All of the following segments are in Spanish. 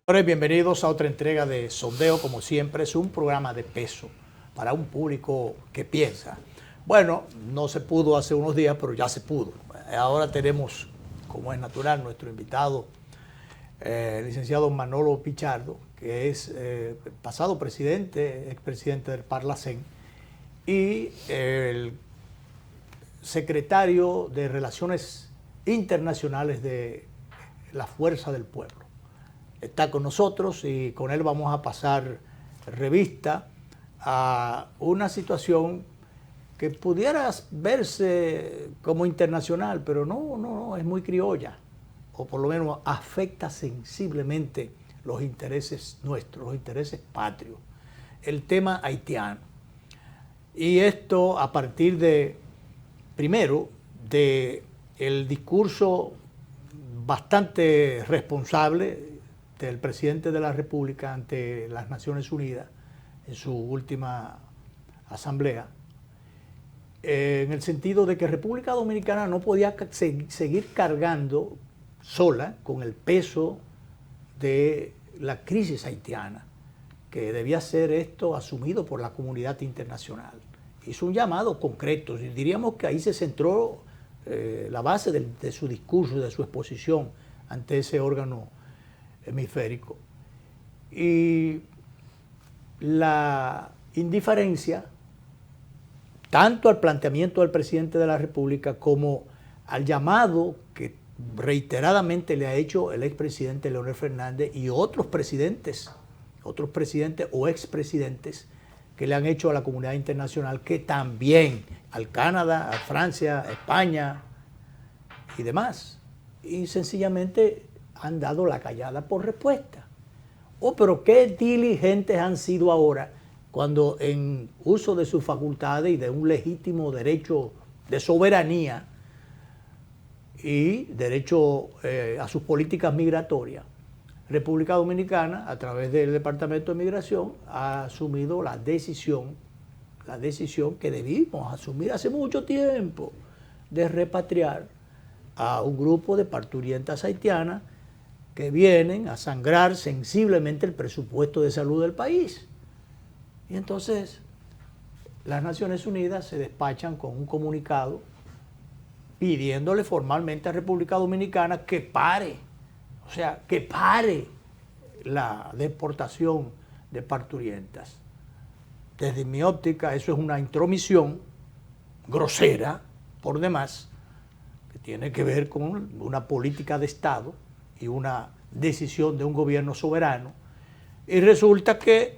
Señores, bienvenidos a otra entrega de Sondeo. Como siempre, es un programa de peso para un público que piensa. Bueno, no se pudo hace unos días, pero ya se pudo. Ahora tenemos, como es natural, nuestro invitado, el licenciado Manolo Pichardo, que es pasado presidente, expresidente del Parlacén, y el secretario de Relaciones Internacionales de la Fuerza del Pueblo. Está con nosotros y con él vamos a pasar revista a una situación que pudiera verse como internacional, pero no, es muy criolla, o por lo menos afecta sensiblemente los intereses nuestros, los intereses patrios, el tema haitiano. Y esto a partir de, primero, de el discurso bastante responsable del presidente de la República ante las Naciones Unidas en su última asamblea, en el sentido de que República Dominicana no podía seguir cargando sola con el peso de la crisis haitiana, que debía ser esto asumido por la comunidad internacional. Hizo un llamado concreto, diríamos que ahí se centró la base de su discurso, de su exposición ante ese órgano hemisférico. Y la indiferencia, tanto al planteamiento del presidente de la República como al llamado que reiteradamente le ha hecho el expresidente Leonel Fernández y otros presidentes o expresidentes que le han hecho a la comunidad internacional, que también al Canadá, a Francia, a España y demás. Y sencillamente han dado la callada por respuesta. Oh, pero qué diligentes han sido ahora cuando en uso de sus facultades y de un legítimo derecho de soberanía y derecho a sus políticas migratorias, República Dominicana, a través del Departamento de Migración, ha asumido la decisión que debimos asumir hace mucho tiempo, de repatriar a un grupo de parturientas haitianas que vienen a sangrar sensiblemente el presupuesto de salud del país. Y entonces las Naciones Unidas se despachan con un comunicado pidiéndole formalmente a República Dominicana que pare, o sea, que pare la deportación de parturientas. Desde mi óptica, eso es una intromisión grosera, por demás, que tiene que ver con una política de Estado y una decisión de un gobierno soberano. Y resulta que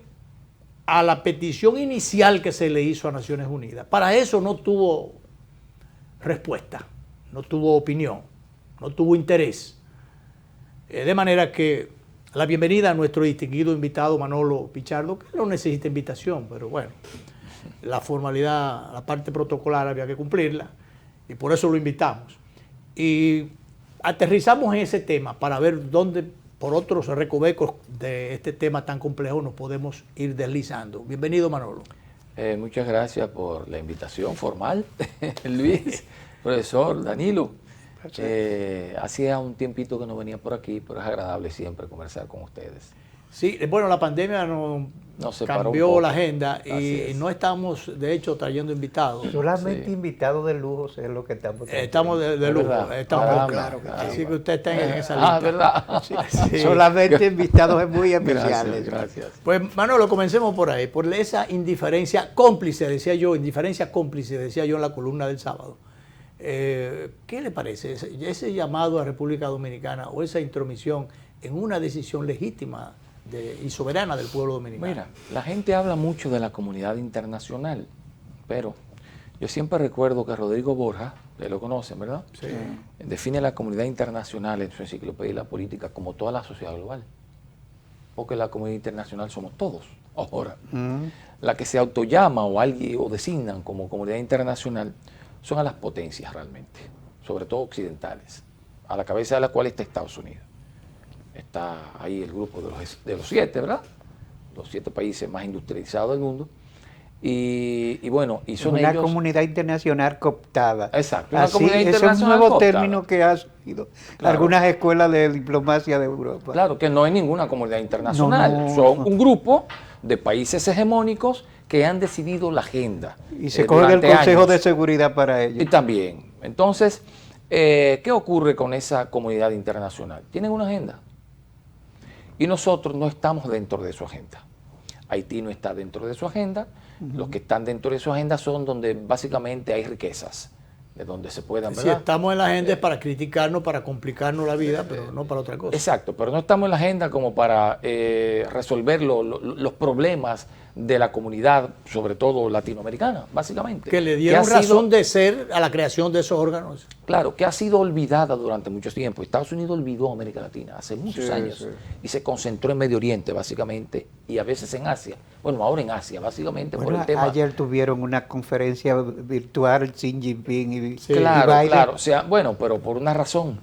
a la petición inicial que se le hizo a Naciones Unidas, para eso no tuvo respuesta, no tuvo opinión, no tuvo interés. De manera que la bienvenida a nuestro distinguido invitado Manolo Pichardo, que no necesita invitación, pero bueno, la formalidad, la parte protocolar había que cumplirla y por eso lo invitamos. Y aterrizamos en ese tema para ver dónde, por otros recovecos de este tema tan complejo, nos podemos ir deslizando. Bienvenido, Manolo. Muchas gracias por la invitación formal, Luis, profesor Danilo. Hacía un tiempito que no venía por aquí, pero es agradable siempre conversar con ustedes. Sí, bueno, la pandemia nos cambió la agenda y no estamos, de hecho, trayendo invitados. Solamente invitados de lujo es lo que estamos teniendo. Estamos de lujo, estamos claro. Así que usted está en esa lista. ¿Verdad? Sí. Solamente invitados muy especiales. Gracias. Pues, Manolo, comencemos por ahí, por esa indiferencia cómplice, decía yo en la columna del sábado. ¿Qué le parece ese llamado a República Dominicana o esa intromisión en una decisión legítima y soberana del pueblo dominicano? Mira, la gente habla mucho de la comunidad internacional, pero yo siempre recuerdo que Rodrigo Borja, ustedes lo conocen, ¿verdad? Sí. Define la comunidad internacional en su enciclopedia y la política como toda la sociedad global, porque la comunidad internacional somos todos. Ahora, la que se autollama o designan como comunidad internacional son a las potencias realmente, sobre todo occidentales, a la cabeza de la cual está Estados Unidos. Está ahí el grupo de los 7, ¿verdad? Los 7 países más industrializados del mundo. Y bueno, y son una ellos... comunidad internacional cooptada. Exacto, una Así, comunidad ese es un internacional nuevo cooptada. término que ha sido Claro. algunas escuelas de diplomacia de Europa. Claro, que no es ninguna comunidad internacional, No, no. son un grupo de países hegemónicos que han decidido la agenda. Y se coge el durante Consejo años. de Seguridad para ello. Y también. Entonces, ¿qué ocurre con esa comunidad internacional? Tienen una agenda. Y nosotros no estamos dentro de su agenda. Haití no está dentro de su agenda. Los que están dentro de su agenda son donde básicamente hay riquezas, de donde se puedan, Si ¿verdad? estamos en la agenda es para criticarnos, para complicarnos la vida, pero no para otra cosa. Exacto, pero no estamos en la agenda como para resolver los problemas de la comunidad, sobre todo latinoamericana, básicamente. Que le dieron ha sido- razón de ser a la creación de esos órganos. Claro, que ha sido olvidada durante mucho tiempo. Estados Unidos olvidó a América Latina hace muchos Sí, años sí. y se concentró en Medio Oriente, básicamente, y a veces en Asia. Bueno, ahora en Asia, básicamente por Bueno, el tema... ayer tuvieron una conferencia virtual Xi Jinping y Claro, Biden. claro, o sea, bueno, pero por una razón.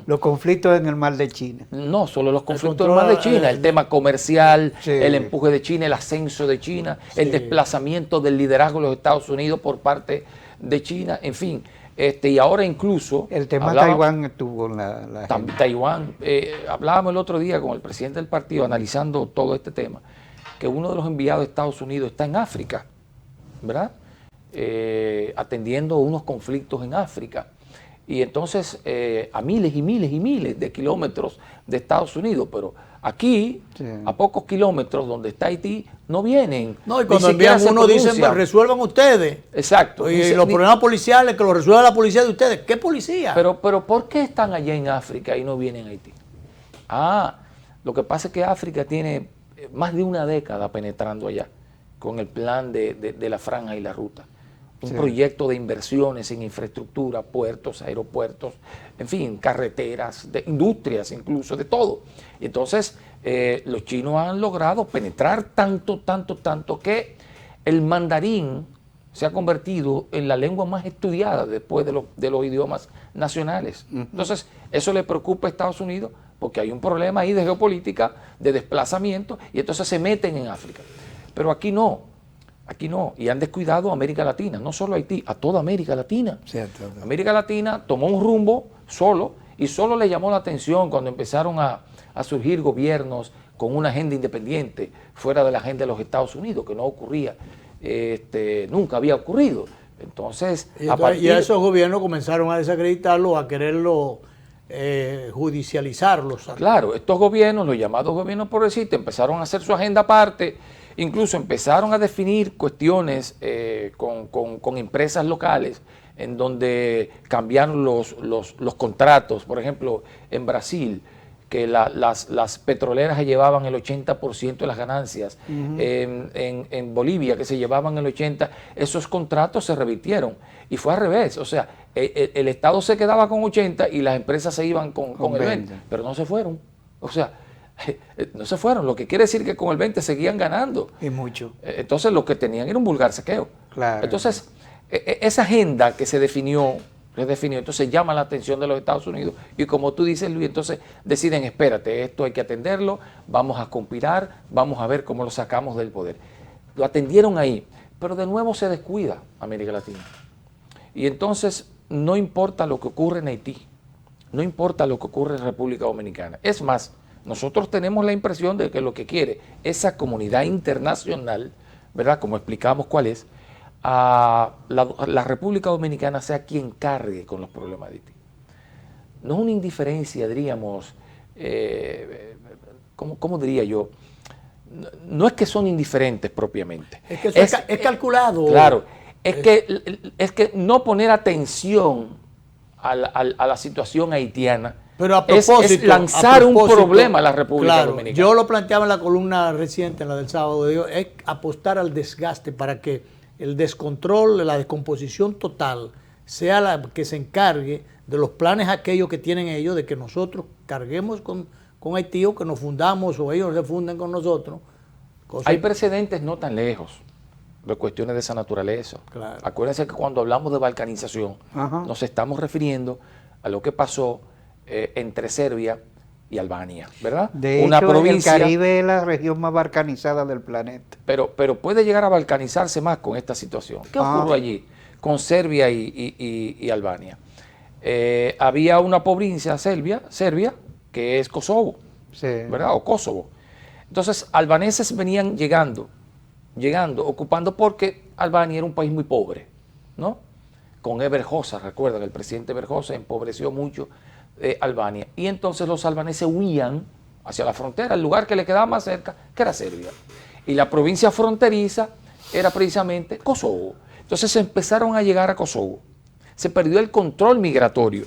Los conflictos en el mar de China. No solo los conflictos del control, mar de China, el tema comercial, Sí. el empuje de China, el ascenso de China, el Sí. desplazamiento del liderazgo de los Estados Unidos por parte de China, en fin. Y ahora incluso... El tema hablaba- Taiwán estuvo en la agenda. Taiwán, hablábamos el otro día con el presidente del partido analizando todo este tema, que uno de los enviados de Estados Unidos está en África, ¿verdad? Atendiendo unos conflictos en África. Y entonces a miles y miles y miles de kilómetros de Estados Unidos, pero aquí, Sí. a pocos kilómetros donde está Haití, no vienen. No, y ni cuando siquiera envían se uno dicen, pronuncian. resuelvan ustedes. Exacto. Y Ni se- los ni- problemas policiales, que los resuelva la policía de ustedes. ¿Qué policía? Pero ¿por qué están allá en África y no vienen a Haití? Lo que pasa es que África tiene más de una década penetrando allá con el plan de la franja y la ruta. Un Sí. proyecto de inversiones en infraestructura, puertos, aeropuertos, en fin, carreteras, de industrias incluso, de todo. Y entonces los chinos han logrado penetrar tanto que el mandarín se ha convertido en la lengua más estudiada después de los idiomas nacionales. Entonces, eso le preocupa a Estados Unidos porque hay un problema ahí de geopolítica, de desplazamiento, y entonces se meten en África. Pero aquí no, y han descuidado a América Latina, no solo a Haití, a toda América Latina. Cierto. América Latina tomó un rumbo solo, y solo le llamó la atención cuando empezaron a surgir gobiernos con una agenda independiente, fuera de la agenda de los Estados Unidos, que no ocurría. Nunca había ocurrido. Entonces, Y a esos gobiernos comenzaron a desacreditarlo, a quererlo judicializarlo. ¿sabes? claro, estos gobiernos, los llamados gobiernos progresistas, empezaron a hacer su agenda aparte, incluso empezaron a definir cuestiones con empresas locales, en donde cambiaron los contratos. Por ejemplo, en Brasil, que las petroleras se llevaban el 80% de las ganancias. En Bolivia, que se llevaban el 80%, esos contratos se revirtieron. Y fue al revés, o sea, el Estado se quedaba con 80 y las empresas se iban con el 20, pero no se fueron. O sea, no se fueron, lo que quiere decir que con el 20 seguían ganando. Y mucho. Entonces lo que tenían era un vulgar saqueo. Claro. Entonces, esa agenda que se definió, entonces llama la atención de los Estados Unidos, y como tú dices, Luis, entonces deciden, espérate, esto hay que atenderlo, vamos a conspirar, vamos a ver cómo lo sacamos del poder. Lo atendieron ahí, pero de nuevo se descuida América Latina. Y entonces no importa lo que ocurre en Haití, no importa lo que ocurre en República Dominicana. Es más, nosotros tenemos la impresión de que lo que quiere esa comunidad internacional, ¿verdad? Como explicamos cuál es, a la República Dominicana sea quien cargue con los problemas de Haití. No es una indiferencia, diríamos, ¿cómo diría yo? No es que son indiferentes propiamente. Es que eso es calculado. Claro, es que no poner atención a la situación haitiana, Pero a es propósito, lanzar un problema a la República Dominicana. Yo lo planteaba en la columna reciente, en la del sábado, es apostar al desgaste para que el descontrol, la descomposición total, sea la que se encargue de los planes aquellos que tienen ellos, de que nosotros carguemos con Haití, o que nos fundamos, o ellos se funden con nosotros. Hay precedentes no tan lejos de cuestiones de esa naturaleza. Claro. Acuérdense que cuando hablamos de balcanización, Ajá. nos estamos refiriendo a lo que pasó entre Serbia y Albania, ¿verdad? De una hecho, provincia, el Caribe es la región más balcanizada del planeta. pero puede llegar a balcanizarse más con esta situación. ¿Qué ocurrió allí con Serbia y Albania? Había una provincia, Serbia, que es Kosovo, Sí. ¿verdad? O Kosovo. Entonces, albaneses venían llegando, ocupando, porque Albania era un país muy pobre, ¿no? Con Enver Hoxha, recuerdan, el presidente Enver Hoxha empobreció mucho Albania. Y entonces los albaneses huían hacia la frontera, el lugar que le quedaba más cerca, que era Serbia. Y la provincia fronteriza era precisamente Kosovo. Entonces empezaron a llegar a Kosovo. Se perdió el control migratorio.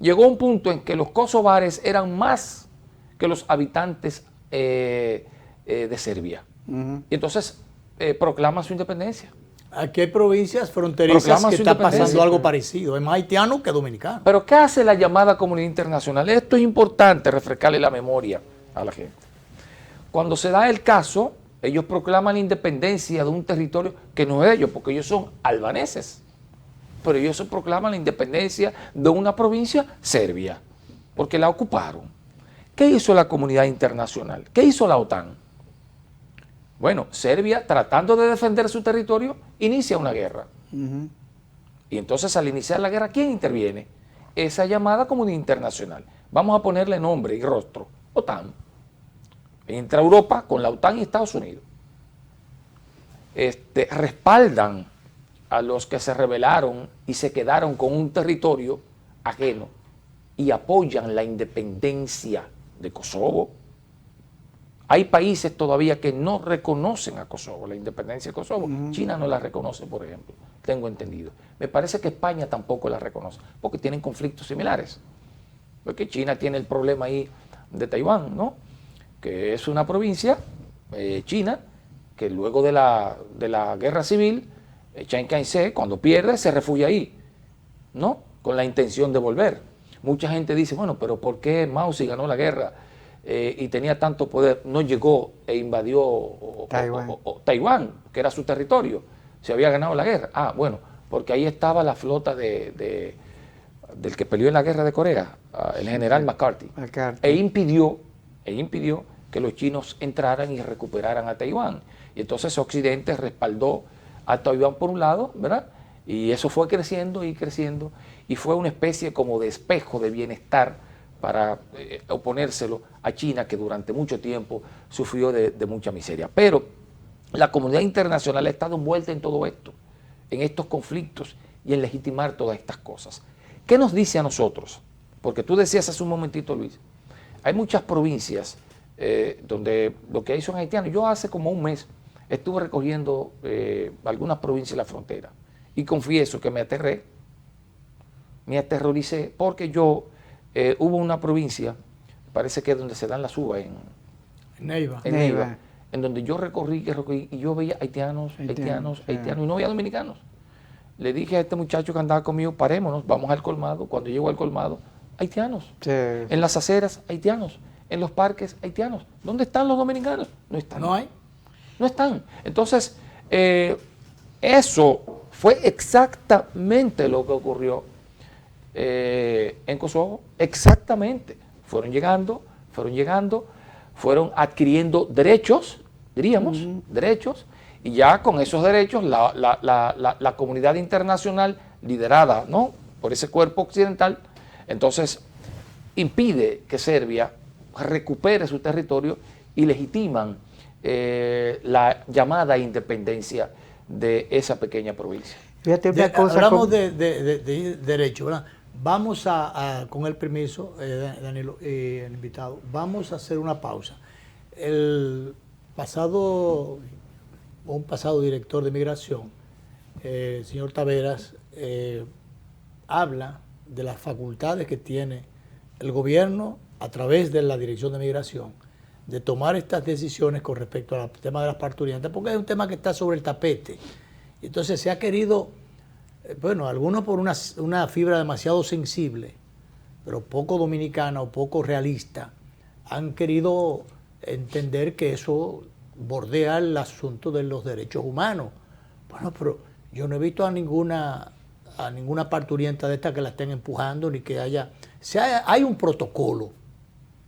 Llegó un punto en que los kosovares eran más que los habitantes de Serbia. Y entonces proclama su independencia. Aquí hay provincias fronterizas Proclama que su está independencia. pasando algo parecido. Es más haitiano que dominicano. Pero ¿qué hace la llamada comunidad internacional? Esto es importante, refrescarle la memoria a la gente. Cuando se da el caso, ellos proclaman la independencia de un territorio que no es de ellos, porque ellos son albaneses. Pero ellos proclaman la independencia de una provincia serbia, porque la ocuparon. ¿Qué hizo la comunidad internacional? ¿Qué hizo la OTAN? Bueno, Serbia, tratando de defender su territorio, inicia una guerra. Y entonces, al iniciar la guerra, ¿quién interviene? Esa llamada comunidad internacional. Vamos a ponerle nombre y rostro. OTAN. Entra Europa con la OTAN y Estados Unidos. Respaldan a los que se rebelaron y se quedaron con un territorio ajeno y apoyan la independencia de Kosovo. Hay países todavía que no reconocen a Kosovo, la independencia de Kosovo. China no la reconoce, por ejemplo, tengo entendido. Me parece que España tampoco la reconoce, porque tienen conflictos similares. Porque China tiene el problema ahí de Taiwán, ¿no? Que es una provincia china que luego de la guerra civil, Chiang Kai-shek, cuando pierde, se refugia ahí, ¿no? Con la intención de volver. Mucha gente dice, bueno, pero ¿por qué Mao, si ganó la guerra y tenía tanto poder, no llegó e invadió Taiwán, que era su territorio? Se había ganado la guerra. Ah, bueno, porque ahí estaba la flota del que peleó en la guerra de Corea, el general McCarthy. E impidió que los chinos entraran y recuperaran a Taiwán. Y entonces Occidente respaldó a Taiwán por un lado, ¿verdad? Y eso fue creciendo y creciendo, y fue una especie como de espejo de bienestar para oponérselo a China, que durante mucho tiempo sufrió de mucha miseria. Pero la comunidad internacional ha estado envuelta en todo esto, en estos conflictos y en legitimar todas estas cosas. ¿Qué nos dice a nosotros? Porque tú decías hace un momentito, Luis, hay muchas provincias donde lo que hay son haitianos. Yo hace como un mes estuve recogiendo algunas provincias de la frontera y confieso que me aterroricé, porque hubo una provincia, parece que es donde se dan las uvas, en Neiva, en donde yo recorrí y yo veía haitianos, y no veía dominicanos. Le dije a este muchacho que andaba conmigo, parémonos, vamos al colmado. Cuando llego al colmado, haitianos. Sí. En las aceras, haitianos. En los parques, haitianos. ¿Dónde están los dominicanos? No están. No hay. No están. Entonces, eso fue exactamente lo que ocurrió en Kosovo. Exactamente. Fueron llegando, fueron adquiriendo derechos, diríamos, derechos, y ya con esos derechos la comunidad internacional liderada, ¿no?, por ese cuerpo occidental, entonces impide que Serbia recupere su territorio y legitiman la llamada independencia de esa pequeña provincia. Fíjate una cosa. Hablamos de derecho, ¿verdad? Vamos con el permiso, Danilo, el invitado, vamos a hacer una pausa. Un pasado director de migración, el señor Taveras, habla de las facultades que tiene el gobierno a través de la Dirección de Migración de tomar estas decisiones con respecto al tema de las parturientas, porque es un tema que está sobre el tapete. Entonces se ha querido, bueno, algunos por una fibra demasiado sensible, pero poco dominicana o poco realista, han querido entender que eso bordea el asunto de los derechos humanos. Bueno, pero yo no he visto a ninguna parturienta de estas que la estén empujando, ni que haya... hay un protocolo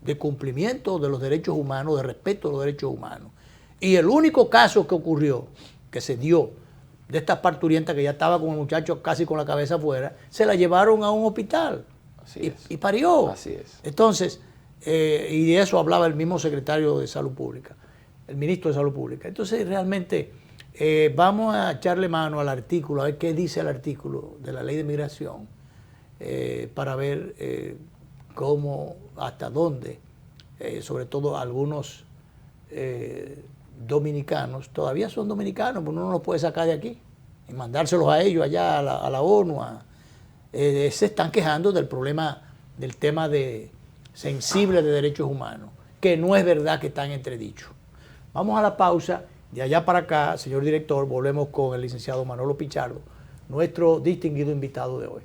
de cumplimiento de los derechos humanos, de respeto a los derechos humanos. Y el único caso que ocurrió, que se dio, de esta parturienta que ya estaba con el muchacho casi con la cabeza afuera, se la llevaron a un hospital y parió. Así es. Entonces, y de eso hablaba el mismo secretario de Salud Pública, el ministro de Salud Pública. Entonces, realmente, vamos a echarle mano al artículo, a ver qué dice el artículo de la Ley de Migración, para ver cómo, hasta dónde, sobre todo algunos dominicanos, todavía son dominicanos, pero uno no los puede sacar de aquí y mandárselos a ellos allá a la ONU. Se están quejando del problema, del tema sensible de derechos humanos, que no es verdad que están entredichos. Vamos a la pausa. De allá para acá, señor director, volvemos con el licenciado Manolo Pichardo, nuestro distinguido invitado de hoy.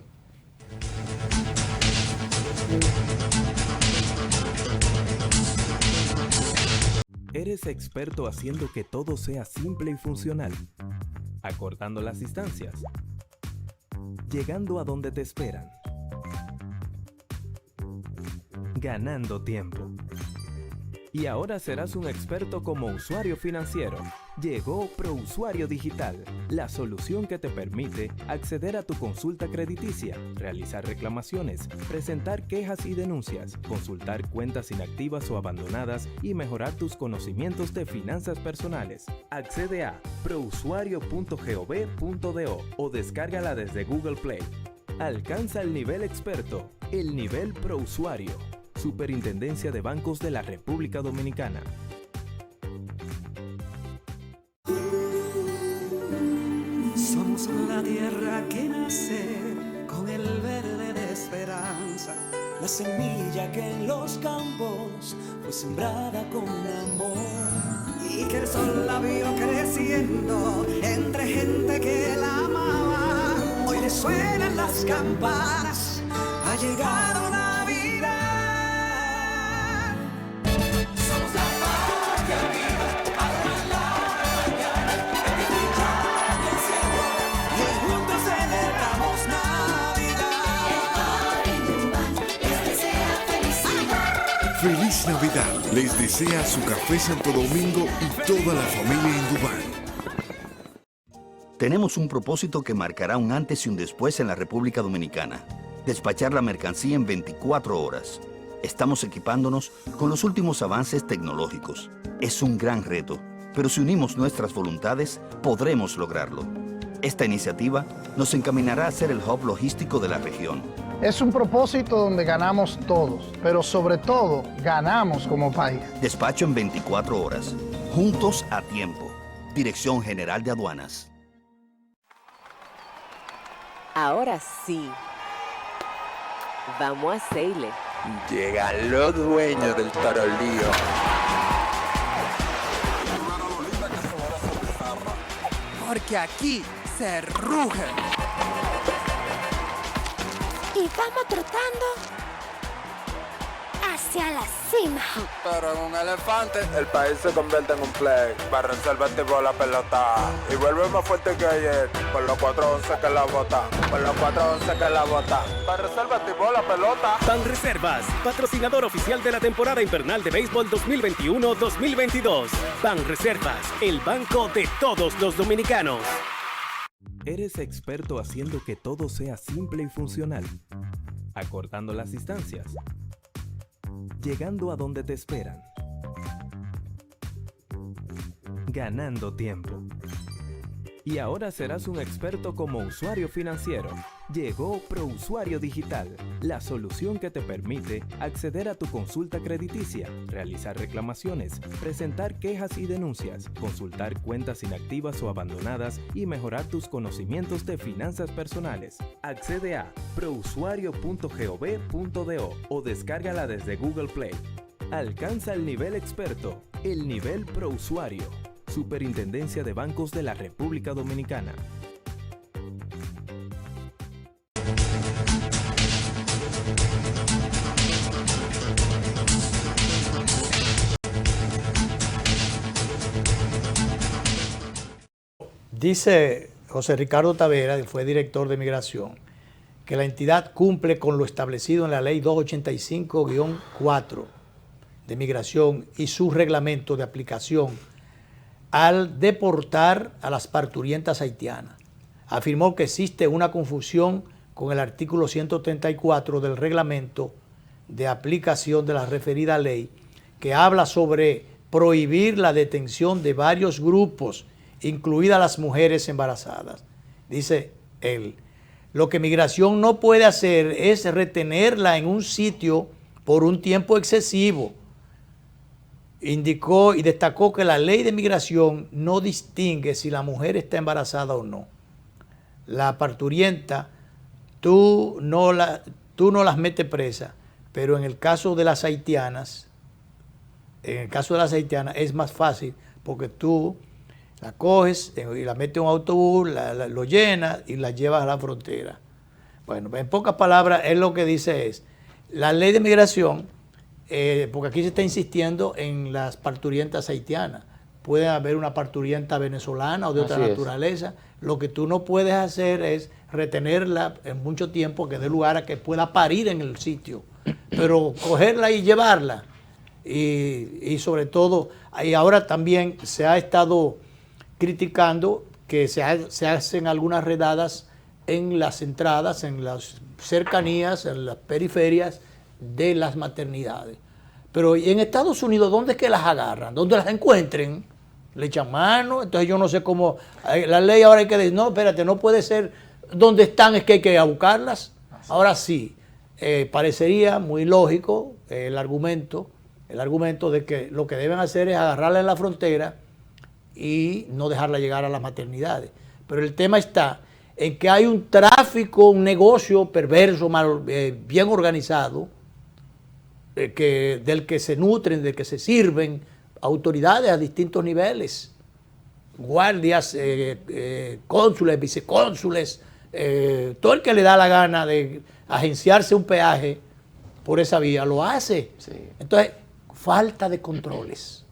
¿Eres experto haciendo que todo sea simple y funcional? Acortando las distancias. Llegando a donde te esperan. Ganando tiempo. Y ahora serás un experto como usuario financiero. Llegó ProUsuario Digital, la solución que te permite acceder a tu consulta crediticia, realizar reclamaciones, presentar quejas y denuncias, consultar cuentas inactivas o abandonadas y mejorar tus conocimientos de finanzas personales. Accede a prousuario.gov.do o descárgala desde Google Play. Alcanza el nivel experto, el nivel ProUsuario. Superintendencia de Bancos de la República Dominicana. Somos la tierra que nace con el verde de esperanza, la semilla que en los campos fue sembrada con amor y que el sol la vio creciendo entre gente que la amaba. Hoy le suenan las campanas, ha llegado Navidad. Somos la patria viva, la mañana, el brillar del cielo, y juntos celebramos Navidad. Les desea felicidad. Feliz Navidad les desea su Café Santo Domingo y toda la familia en Dubái. Tenemos un propósito que marcará un antes y un después en la República Dominicana. Despachar la mercancía en 24 horas. Estamos equipándonos con los últimos avances tecnológicos. Es un gran reto, pero si unimos nuestras voluntades, podremos lograrlo. Esta iniciativa nos encaminará a ser el hub logístico de la región. Es un propósito donde ganamos todos, pero sobre todo ganamos como país. Despacho en 24 horas. Juntos a tiempo. Dirección General de Aduanas. Ahora sí. Vamos a Seile. Llegan los dueños del tarolío. Porque aquí se ruge. Y vamos trotando hacia la cima. Pero en un elefante, el país se convierte en un play. Banreservas tipo la pelota. Y vuelve más fuerte que ayer. Por los 411 que la bota. Por los 411 que la bota. Banreservas tipo la pelota. Banreservas, patrocinador oficial de la temporada invernal de béisbol 2021-2022. Banreservas, el banco de todos los dominicanos. ¿Eres experto haciendo que todo sea simple y funcional? Acortando las distancias. Llegando a donde te esperan. Ganando tiempo. Y ahora serás un experto como usuario financiero. Llegó ProUsuario Digital, la solución que te permite acceder a tu consulta crediticia, realizar reclamaciones, presentar quejas y denuncias, consultar cuentas inactivas o abandonadas y mejorar tus conocimientos de finanzas personales. Accede a prousuario.gov.do o descárgala desde Google Play. Alcanza el nivel experto, el nivel ProUsuario. Superintendencia de Bancos de la República Dominicana. Dice José Ricardo Tavera, que fue director de Migración, que la entidad cumple con lo establecido en la Ley 285-4 de Migración y su reglamento de aplicación al deportar a las parturientas haitianas. Afirmó que existe una confusión con el artículo 134 del reglamento de aplicación de la referida ley, que habla sobre prohibir la detención de varios grupos, incluidas las mujeres embarazadas. Dice él, lo que Migración no puede hacer es retenerla en un sitio por un tiempo excesivo. Indicó y destacó que la ley de Migración no distingue si la mujer está embarazada o no. La parturienta, tú no las metes presa, pero en el caso de las haitianas, es más fácil porque tú la coges y la metes en un autobús, lo llenas y la llevas a la frontera. Bueno, en pocas palabras, él lo que dice es, la ley de migración, porque aquí se está insistiendo en las parturientas haitianas, puede haber una parturienta venezolana o de otra naturaleza, lo que tú no puedes hacer es retenerla en mucho tiempo que dé lugar a que pueda parir en el sitio, pero cogerla y llevarla. Y sobre todo, y ahora también se ha estado criticando que se hacen algunas redadas en las entradas, en las cercanías, en las periferias de las maternidades. Pero en Estados Unidos, ¿dónde es que las agarran? ¿Dónde las encuentren? Le echan mano. Entonces yo no sé cómo, la ley ahora hay que decir, no, espérate, no puede ser donde están, es que hay que ir a buscarlas. Ahora sí, parecería muy lógico el argumento de que lo que deben hacer es agarrarla en la frontera y no dejarla llegar a las maternidades. Pero el tema está en que hay un tráfico, un negocio perverso, bien organizado, del que se nutren, del que se sirven autoridades a distintos niveles, guardias, cónsules, vicecónsules, todo el que le da la gana de agenciarse un peaje por esa vía, lo hace. Sí. Entonces, falta de controles,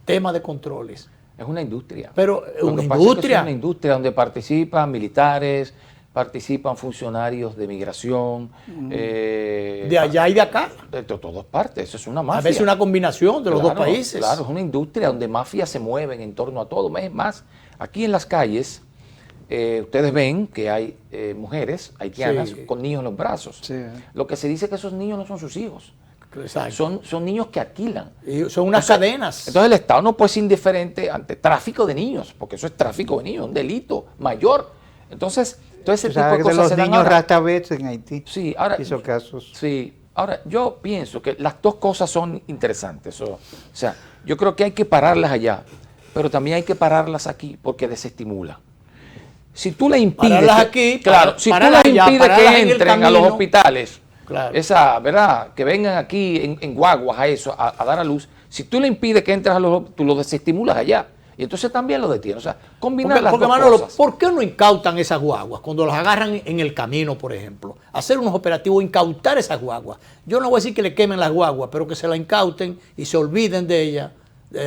tema de controles. Es una industria. Pero es una industria donde participan militares, participan funcionarios de migración. De allá y de acá. De todas partes, eso es una mafia. A veces una combinación de los dos países. Claro, es una industria donde mafias se mueven en torno a todo. Es más, aquí en las calles, ustedes ven que hay mujeres haitianas con niños en los brazos. Sí. Lo que se dice es que esos niños no son sus hijos. Son niños que alquilan. Son unas cadenas. Entonces el Estado no puede ser indiferente ante tráfico de niños, porque eso es tráfico de niños, un delito mayor. Entonces, todo ese tipo de cosas se dan ahora. Los niños ratabets en Haití. Sí, ahora. Hizo casos. Sí, ahora yo pienso que las dos cosas son interesantes. O sea, yo creo que hay que pararlas allá, pero también hay que pararlas aquí porque desestimula. Si tú le impides. Aquí, si tú le impides que entren a los hospitales. Claro. ¿Verdad? Que vengan aquí en guaguas a dar a luz. Si tú le impides que entres tú lo desestimulas allá. Y entonces también lo detienes. O sea, combinar las dos cosas. ¿Por qué no incautan esas guaguas cuando las agarran en el camino, por ejemplo? Hacer unos operativos, incautar esas guaguas. Yo no voy a decir que le quemen las guaguas, pero que se la incauten y se olviden de ellas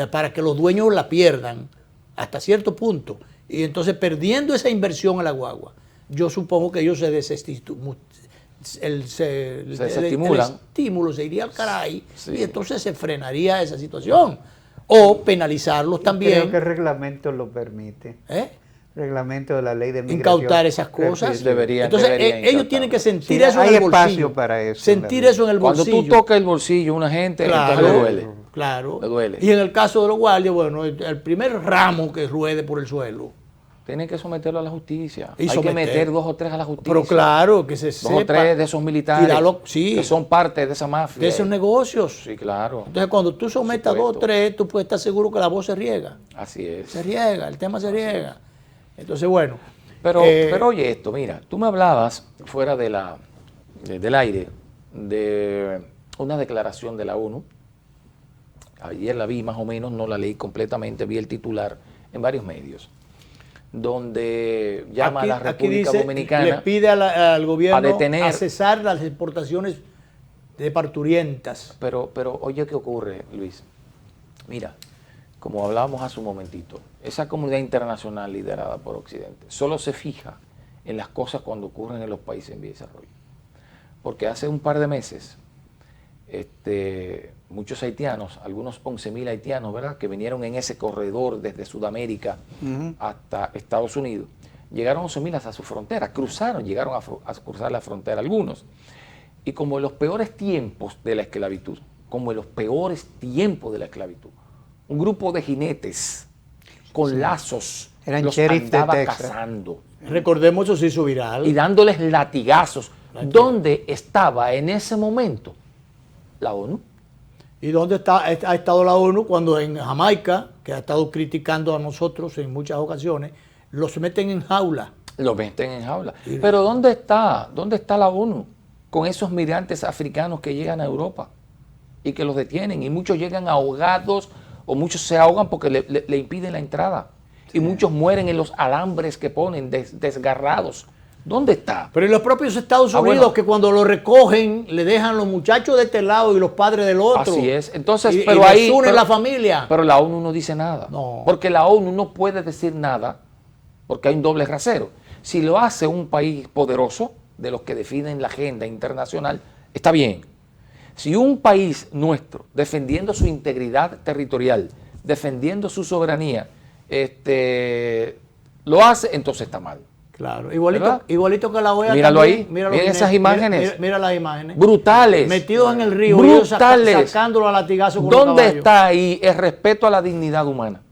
para que los dueños la pierdan hasta cierto punto. Y entonces, perdiendo esa inversión en la guagua, yo supongo que ellos se desestimulan. El estímulo se iría al caray y entonces se frenaría esa situación o penalizarlos también. Creo que el reglamento lo permite. Reglamento de la ley de migración. Incautar esas cosas. Entonces ellos tienen que sentir eso en el bolsillo. Hay espacio para eso. Sentir eso en el bolsillo. Cuando tú tocas el bolsillo a una gente, entonces le duele. Claro. Le duele. Y en el caso de los guardias, bueno, el primer ramo que ruede por el suelo. Tienen que someterlo a la justicia. Hay que meter 2 o 3 a la justicia. Pero claro, que se sepa. 2 o 3 de esos militares que son parte de esa mafia. De esos negocios. Sí, claro. Entonces, cuando tú sometas 2 o 3, tú puedes estar seguro que la voz se riega. Así es. Se riega, el tema se riega. Entonces, bueno. Pero oye esto, mira, tú me hablabas fuera del aire de una declaración de la ONU. Ayer la vi más o menos, no la leí completamente, vi el titular en varios medios, donde llama a la República Dominicana, le pide al gobierno a detener, a cesar las exportaciones de parturientas. Pero oye, ¿qué ocurre, Luis? Mira, como hablábamos hace un momentito, esa comunidad internacional liderada por Occidente solo se fija en las cosas cuando ocurren en los países en vía de desarrollo. Porque hace un par de meses muchos haitianos, algunos 11.000 haitianos, ¿verdad?, que vinieron en ese corredor desde Sudamérica hasta Estados Unidos. Llegaron 11.000 hasta su frontera, llegaron a cruzar la frontera algunos. Y como en los peores tiempos de la esclavitud, un grupo de jinetes con lazos los andaba cazando. Recordemos, eso se hizo viral. Y dándoles latigazos. ¿Dónde estaba en ese momento la ONU? ¿Y dónde ha estado la ONU cuando en Jamaica, que ha estado criticando a nosotros en muchas ocasiones, los meten en jaula? Los meten en jaula. Pero ¿dónde está la ONU con esos migrantes africanos que llegan a Europa y que los detienen? Y muchos llegan ahogados o muchos se ahogan porque le impiden la entrada. Y muchos mueren en los alambres que ponen desgarrados. ¿Dónde está? Pero en los propios Estados Unidos, bueno, que cuando lo recogen, le dejan los muchachos de este lado y los padres del otro. Así es. Entonces, pero y ahí une la familia. Pero la ONU no dice nada. No. Porque la ONU no puede decir nada porque hay un doble rasero. Si lo hace un país poderoso, de los que definen la agenda internacional, está bien. Si un país nuestro, defendiendo su integridad territorial, defendiendo su soberanía, lo hace, entonces está mal. Claro, igualito que la OEA. Míralo también, ahí, miren esas imágenes. Mira las imágenes. Brutales. Metidos en el río, brutales. Sacándolo a latigazos con ¿Dónde está ahí el respeto a la dignidad humana?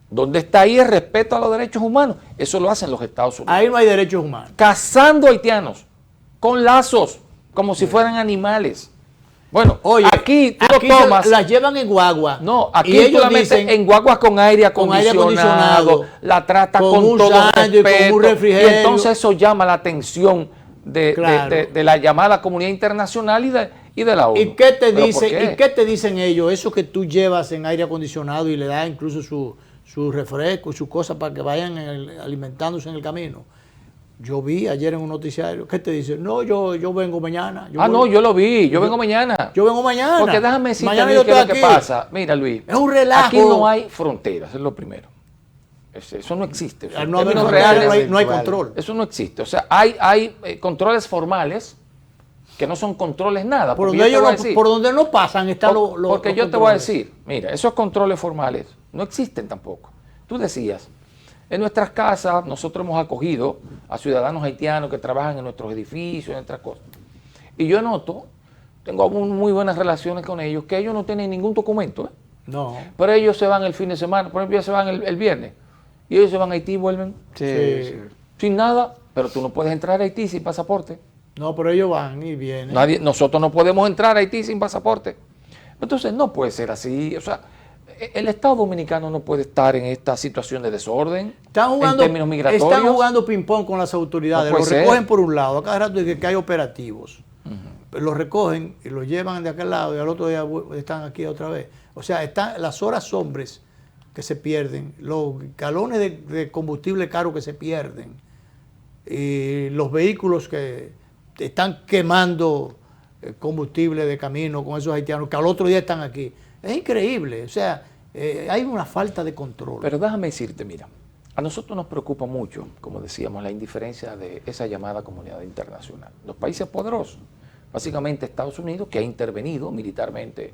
¿Dónde está ahí el respeto a los derechos humanos? Eso lo hacen los Estados Unidos. Ahí no hay derechos humanos. Cazando haitianos con lazos, como si fueran animales. Bueno, oye, aquí tú lo tomas. Las llevan en guagua. No, aquí tú la metes en guaguas con aire acondicionado, la tratas con todo respeto. Con un refrigerio. Y entonces eso llama la atención de la llamada comunidad internacional y de la ONU. ¿Y qué te dicen ellos? Eso que tú llevas en aire acondicionado y le das incluso su refresco y sus cosas para que vayan alimentándose en el camino. Yo vi ayer en un noticiario, ¿qué te dice? No, yo vengo mañana. Yo lo vi, yo vengo mañana. Yo vengo mañana. Porque déjame decirte qué es lo que pasa. Mira, Luis. Es un relajo. Aquí no hay fronteras, es lo primero. Eso no existe. No hay control. Eso no existe. O sea, hay controles formales que no son controles nada. Por donde no pasan están los Porque yo te voy a decir, mira, esos controles formales no existen tampoco. Tú decías, en nuestras casas nosotros hemos acogido a ciudadanos haitianos que trabajan en nuestros edificios, en nuestras cosas. Y yo noto, tengo muy buenas relaciones con ellos, que ellos no tienen ningún documento. No. Pero ellos se van el fin de semana, por ejemplo, ellos se van el viernes. Y ellos se van a Haití y vuelven sin nada, pero tú no puedes entrar a Haití sin pasaporte. No, pero ellos van y vienen. Nosotros no podemos entrar a Haití sin pasaporte. Entonces no puede ser así. O sea, el Estado Dominicano no puede estar en esta situación de desorden en términos migratorios. Están jugando ping-pong con las autoridades. Los recogen por un lado, a cada rato que hay operativos. Los recogen y los llevan de aquel lado y al otro día están aquí otra vez. O sea, están las horas hombres que se pierden, los galones de combustible caro que se pierden, y los vehículos que están quemando combustible de camino con esos haitianos que al otro día están aquí. Es increíble, o sea, hay una falta de control. Pero déjame decirte, mira, a nosotros nos preocupa mucho, como decíamos, la indiferencia de esa llamada comunidad internacional. Los países poderosos, básicamente Estados Unidos, que ha intervenido militarmente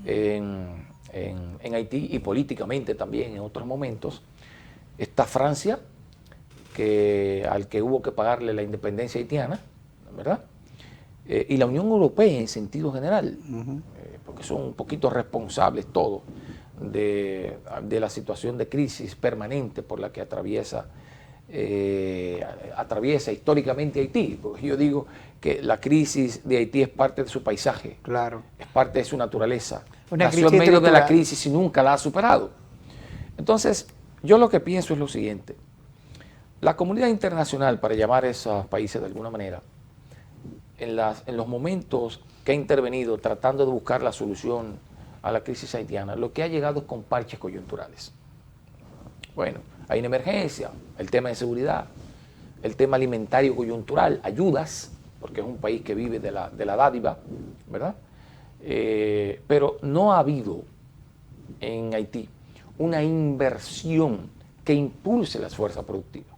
en Haití y políticamente también en otros momentos. Está Francia, al que hubo que pagarle la independencia haitiana, ¿verdad? Y la Unión Europea en sentido general, porque son un poquito responsables todos de la situación de crisis permanente por la que atraviesa históricamente Haití. Porque yo digo que la crisis de Haití es parte de su paisaje, claro, es parte de su naturaleza. Nació en medio de la crisis y nunca la ha superado. Entonces, yo lo que pienso es lo siguiente. La comunidad internacional, para llamar a esos países de alguna manera, en los momentos que ha intervenido tratando de buscar la solución a la crisis haitiana, lo que ha llegado es con parches coyunturales. Bueno, hay una emergencia, el tema de seguridad, el tema alimentario coyuntural, ayudas, porque es un país que vive de la dádiva, ¿verdad? Pero no ha habido en Haití una inversión que impulse las fuerzas productivas.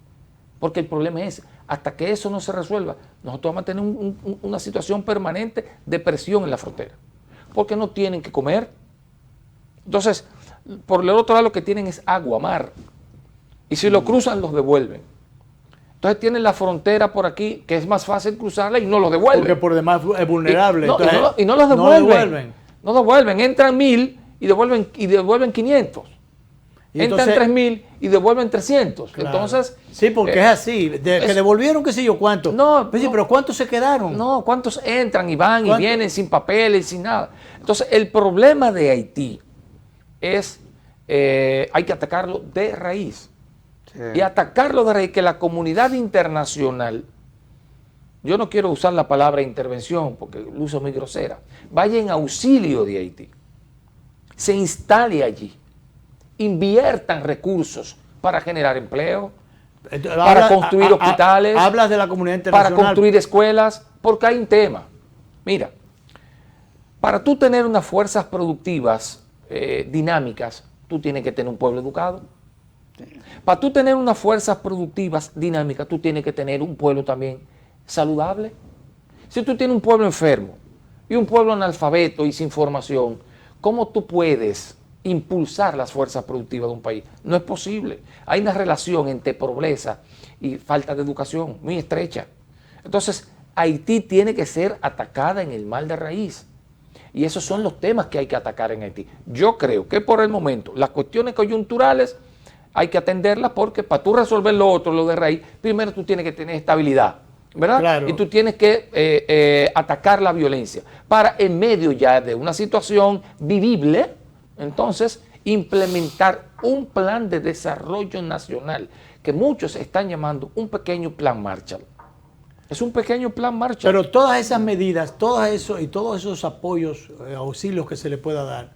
Porque el problema es, hasta que eso no se resuelva, nosotros vamos a tener una situación permanente de presión en la frontera. porque no tienen que comer. Entonces, por el otro lado lo que tienen es agua, mar. Y si lo cruzan, los devuelven. Entonces tienen la frontera por aquí, que es más fácil cruzarla y no los devuelven. Porque por demás es vulnerable. Y no los devuelven. No devuelven. Entran 1.000 y devuelven 500. Entran 3.000 y devuelven 300. Claro. Entonces, sí, porque es así. Que devolvieron qué sé yo cuánto. Pero ¿cuántos se quedaron? No, ¿cuántos entran y van y vienen sin papeles, sin nada? Entonces, el problema de Haití es, hay que atacarlo de raíz. Sí. Y atacarlo de raíz, que la comunidad internacional, yo no quiero usar la palabra intervención porque el uso es muy grosera, vaya en auxilio de Haití, se instale allí, inviertan recursos para generar empleo, para construir hospitales, hablas de la comunidad internacional, para construir escuelas, porque hay un tema. Mira, para tú tener unas fuerzas productivas dinámicas, tú tienes que tener un pueblo educado. Para tú tener unas fuerzas productivas dinámicas, tú tienes que tener un pueblo también saludable. Si tú tienes un pueblo enfermo y un pueblo analfabeto y sin formación, ¿cómo tú puedes impulsar las fuerzas productivas de un país? No es posible. Hay una relación entre pobreza y falta de educación muy estrecha. Entonces, Haití tiene que ser atacada en el mal de raíz. Y esos son los temas que hay que atacar en Haití. Yo creo que por el momento las cuestiones coyunturales hay que atenderlas porque para tú resolver lo otro, lo de raíz, primero tú tienes que tener estabilidad, ¿verdad? Claro. Y tú tienes que atacar la violencia para en medio ya de una situación vivible, entonces implementar un plan de desarrollo nacional que muchos están llamando un pequeño plan Marshall. Es un pequeño plan Marshall. Pero todas esas medidas, todo eso y todos esos apoyos, auxilios que se le pueda dar,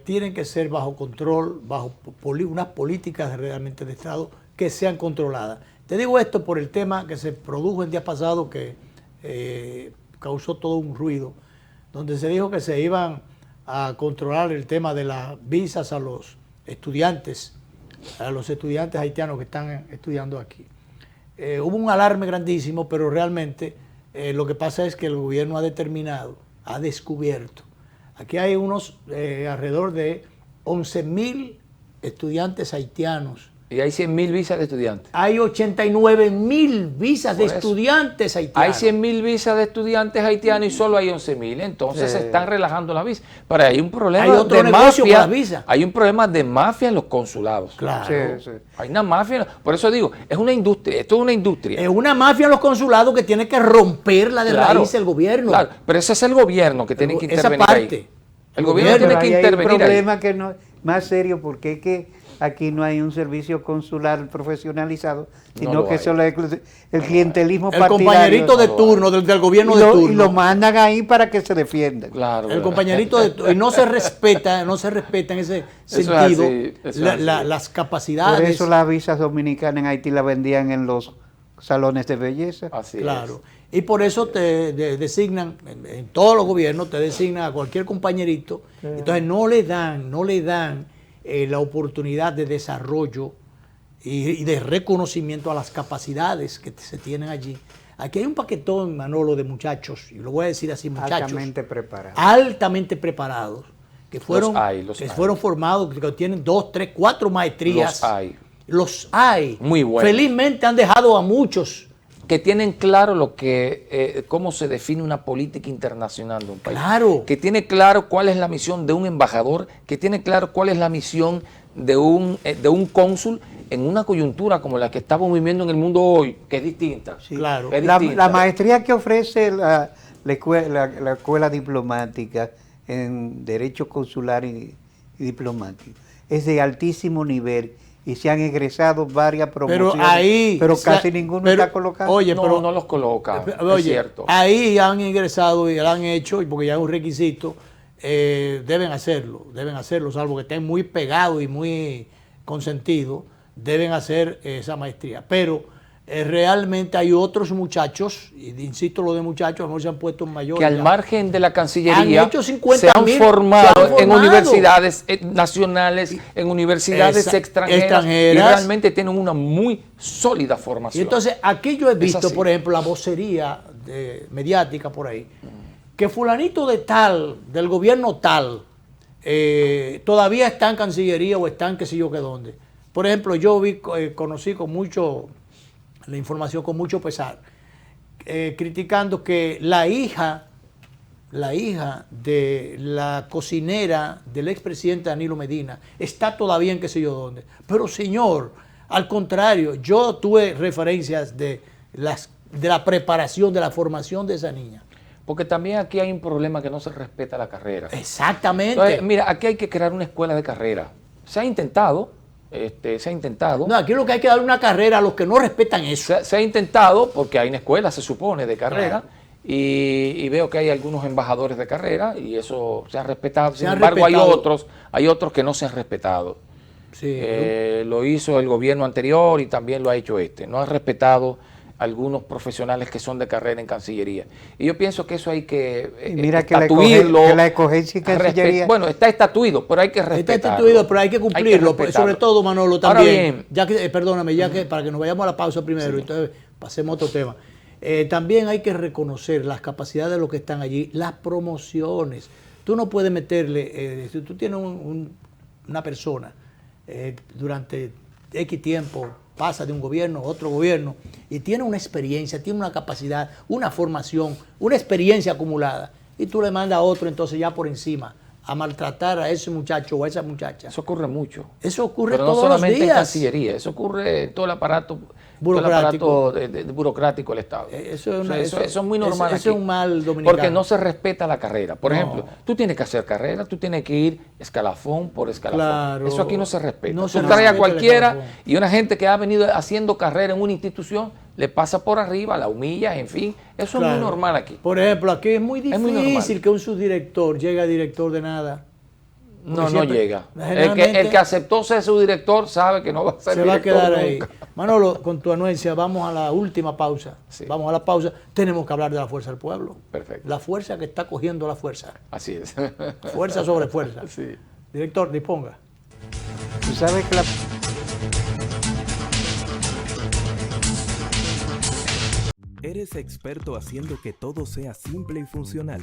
tienen que ser bajo control, bajo unas políticas realmente de Estado que sean controladas. Te digo esto por el tema que se produjo el día pasado, que causó todo un ruido, donde se dijo que se iban a controlar el tema de las visas a los estudiantes haitianos que están estudiando aquí. Hubo un alarme grandísimo, pero realmente lo que pasa es que el gobierno ha descubierto. Aquí hay alrededor de 11.000 estudiantes haitianos. Y hay 100.000 visas de estudiantes. Hay 89.000 visas de estudiantes haitianos. Hay 100.000 visas de estudiantes haitianos y solo hay 11.000. Entonces se están relajando las visas. Pero hay un problema de mafia. Hay un problema de mafia en los consulados. Claro. Hay una mafia. Por eso digo, es una industria. Esto es una industria. Es una mafia en los consulados que tiene que romperla de raíz el gobierno. Claro, pero ese es el gobierno que tiene que intervenir ahí. El gobierno tiene que intervenir ahí. Hay un problema que no más serio, porque es que aquí no hay un servicio consular profesionalizado, sino que solo es el clientelismo partidario. El compañerito de turno del gobierno de turno. Y lo mandan ahí para que se defiendan. Claro. El compañerito de turno. Y no se respeta en ese sentido las capacidades. Por eso las visas dominicanas en Haití las vendían en los salones de belleza. Así claro. Y por eso te designan, en todos los gobiernos te designan a cualquier compañerito. Entonces no le dan la oportunidad de desarrollo y de reconocimiento a las capacidades que se tienen allí. Aquí hay un paquetón, Manolo, de muchachos, y lo voy a decir así, muchachos. Altamente preparados. Que fueron formados, que tienen 2, 3, 4 maestrías. Los hay. Muy buenos. Felizmente han dejado a muchos que tienen claro cómo se define una política internacional de un país. Claro. Que tiene claro cuál es la misión de un embajador, que tiene claro cuál es la misión de un cónsul en una coyuntura como la que estamos viviendo en el mundo hoy, que es distinta. Sí, claro. Es distinta. La maestría que ofrece la escuela diplomática en Derecho Consular y Diplomático es de altísimo nivel. Y se han egresado varias promociones, pero casi ninguno está colocado. Oye, no los coloca, es cierto. Ahí han ingresado y lo han hecho, porque ya es un requisito, deben hacerlo, salvo que estén muy pegados y muy consentidos, deben hacer esa maestría. Pero realmente hay otros muchachos, y insisto lo de muchachos, a lo mejor se han puesto en mayores. Que al margen de la Cancillería se han formado en universidades nacionales, en universidades extranjeras, y realmente tienen una muy sólida formación. Y entonces aquí yo he visto, por ejemplo, la vocería mediática por ahí, que fulanito de tal, del gobierno tal, todavía está en Cancillería o está en qué sé yo qué dónde. Por ejemplo, yo conocí con mucho, la información con mucho pesar, criticando que la hija de la cocinera del expresidente Danilo Medina está todavía en qué sé yo dónde. Pero señor, al contrario, yo tuve referencias de la preparación, de la formación de esa niña. Porque también aquí hay un problema que no se respeta la carrera. Exactamente. Entonces, mira, aquí hay que crear una escuela de carrera. Se ha intentado. No, aquí lo que hay que dar una carrera a los que no respetan eso. Se ha intentado, porque hay una escuela, se supone, de carrera, claro. Y veo que hay algunos embajadores de carrera y eso se ha respetado. Sin embargo, hay otros que no se han respetado. Sí. Lo hizo el gobierno anterior y también lo ha hecho este. No han respetado algunos profesionales que son de carrera en Cancillería. Y yo pienso que eso hay que estatuirlo. Que la escogencia en Cancillería... Bueno, está estatuido, pero hay que respetarlo. Está estatuido, pero hay que cumplirlo. Sobre todo, Manolo, también. Ya que, perdóname, para que nos vayamos a la pausa primero, sí. Entonces pasemos a otro tema. También hay que reconocer las capacidades de los que están allí, las promociones. Tú no puedes meterle, si tú tienes una persona durante X tiempo, pasa de un gobierno a otro gobierno y tiene una experiencia, tiene una capacidad, una formación, una experiencia acumulada, y tú le mandas a otro entonces ya por encima a maltratar a ese muchacho o a esa muchacha. Eso ocurre mucho. Eso ocurre pero todos no solamente los días. En Cancillería, eso ocurre en todo el aparato burocrático del Estado. Eso es muy normal. Eso es un mal dominicano. Porque no se respeta la carrera. Por ejemplo, tú tienes que hacer carrera, tú tienes que ir escalafón por escalafón. Claro, eso aquí no se respeta. No tú traes a cualquiera y una gente que ha venido haciendo carrera en una institución le pasa por arriba, la humilla, en fin. Eso es muy normal aquí. Por ejemplo, aquí es muy difícil que un subdirector llegue a director de nada. No llega. El que aceptó ser su director sabe que no va a ser director. Se va a quedar ahí. Manolo, con tu anuencia, vamos a la última pausa. Sí. Vamos a la pausa. Tenemos que hablar de la fuerza del pueblo. Perfecto. La fuerza que está cogiendo la fuerza. Así es. Fuerza sobre fuerza. Sí. Director, disponga. Tú sabes que ¿Eres experto haciendo que todo sea simple y funcional?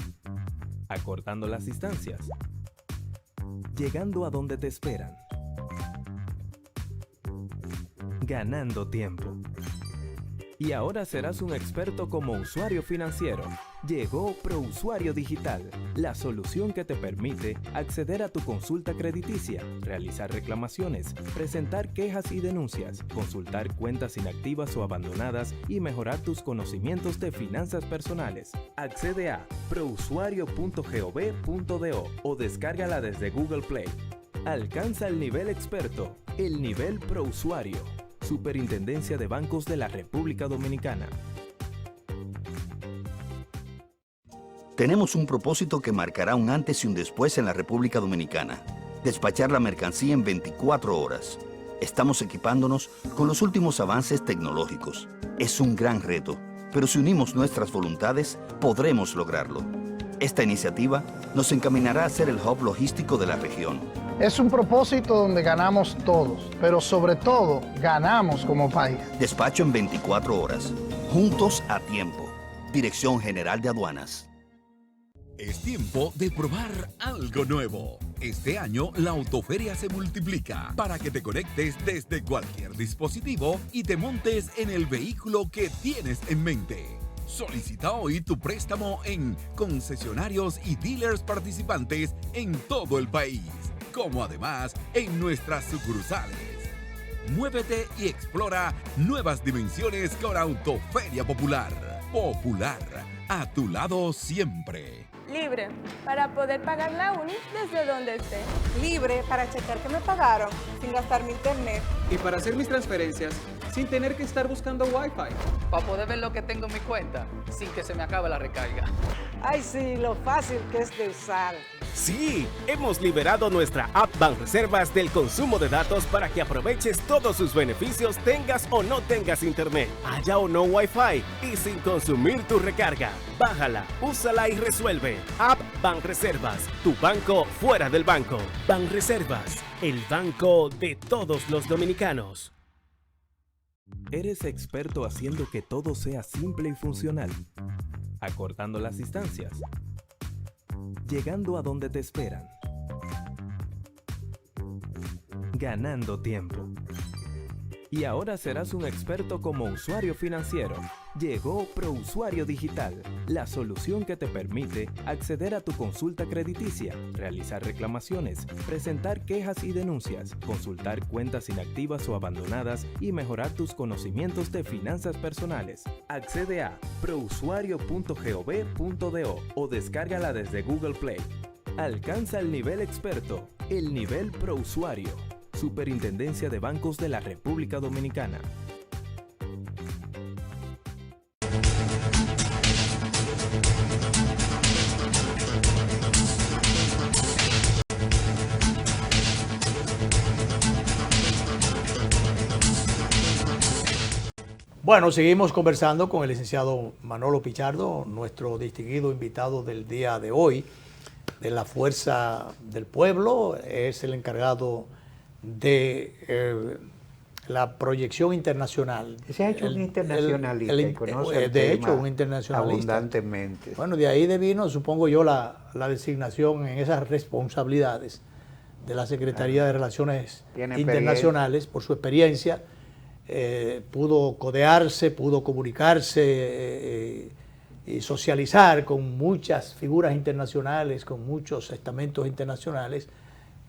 Acortando las distancias. Llegando a donde te esperan. Ganando tiempo. Y ahora serás un experto como usuario financiero. Llegó ProUsuario Digital, la solución que te permite acceder a tu consulta crediticia, realizar reclamaciones, presentar quejas y denuncias, consultar cuentas inactivas o abandonadas y mejorar tus conocimientos de finanzas personales. Accede a prousuario.gov.do o descárgala desde Google Play. Alcanza el nivel experto, el nivel ProUsuario. Superintendencia de Bancos de la República Dominicana. Tenemos un propósito que marcará un antes y un después en la República Dominicana. Despachar la mercancía en 24 horas. Estamos equipándonos con los últimos avances tecnológicos. Es un gran reto, pero si unimos nuestras voluntades, podremos lograrlo. Esta iniciativa nos encaminará a ser el hub logístico de la región. Es un propósito donde ganamos todos, pero sobre todo ganamos como país. Despacho en 24 horas. Juntos a tiempo. Dirección General de Aduanas. Es tiempo de probar algo nuevo. Este año la Autoferia se multiplica para que te conectes desde cualquier dispositivo y te montes en el vehículo que tienes en mente. Solicita hoy tu préstamo en concesionarios y dealers participantes en todo el país, como además en nuestras sucursales. Muévete y explora nuevas dimensiones con Autoferia Popular. Popular, a tu lado siempre. Libre, para poder pagar la uni desde donde esté. Libre para checar que me pagaron sin gastar mi internet. Y para hacer mis transferencias sin tener que estar buscando Wi-Fi. Para poder ver lo que tengo en mi cuenta sin que se me acabe la recarga. Ay, sí, lo fácil que es de usar. Sí, hemos liberado nuestra app Banreservas del consumo de datos para que aproveches todos sus beneficios, tengas o no tengas internet, haya o no Wi-Fi y sin consumir tu recarga. Bájala, úsala y resuelve. App Banreservas, tu banco fuera del banco. Banreservas, el banco de todos los dominicanos. ¿Eres experto haciendo que todo sea simple y funcional? Acortando las distancias. llegando a donde te esperan. Ganando tiempo. Y ahora serás un experto como usuario financiero. Llegó ProUsuario Digital, la solución que te permite acceder a tu consulta crediticia, realizar reclamaciones, presentar quejas y denuncias, consultar cuentas inactivas o abandonadas y mejorar tus conocimientos de finanzas personales. Accede a prousuario.gov.do o descárgala desde Google Play. Alcanza el nivel experto, el nivel ProUsuario. Superintendencia de Bancos de la República Dominicana. Bueno, seguimos conversando con el licenciado Manolo Pichardo, nuestro distinguido invitado del día de hoy, de la Fuerza del Pueblo. Es el encargado de la proyección internacional. Se ha hecho un internacionalista y conoce el de tema hecho, un internacionalista. Abundantemente. Bueno, de ahí devino, supongo yo, la designación en esas responsabilidades de la Secretaría de Relaciones Internacionales por su experiencia. Pudo codearse, pudo comunicarse y socializar con muchas figuras internacionales, con muchos estamentos internacionales,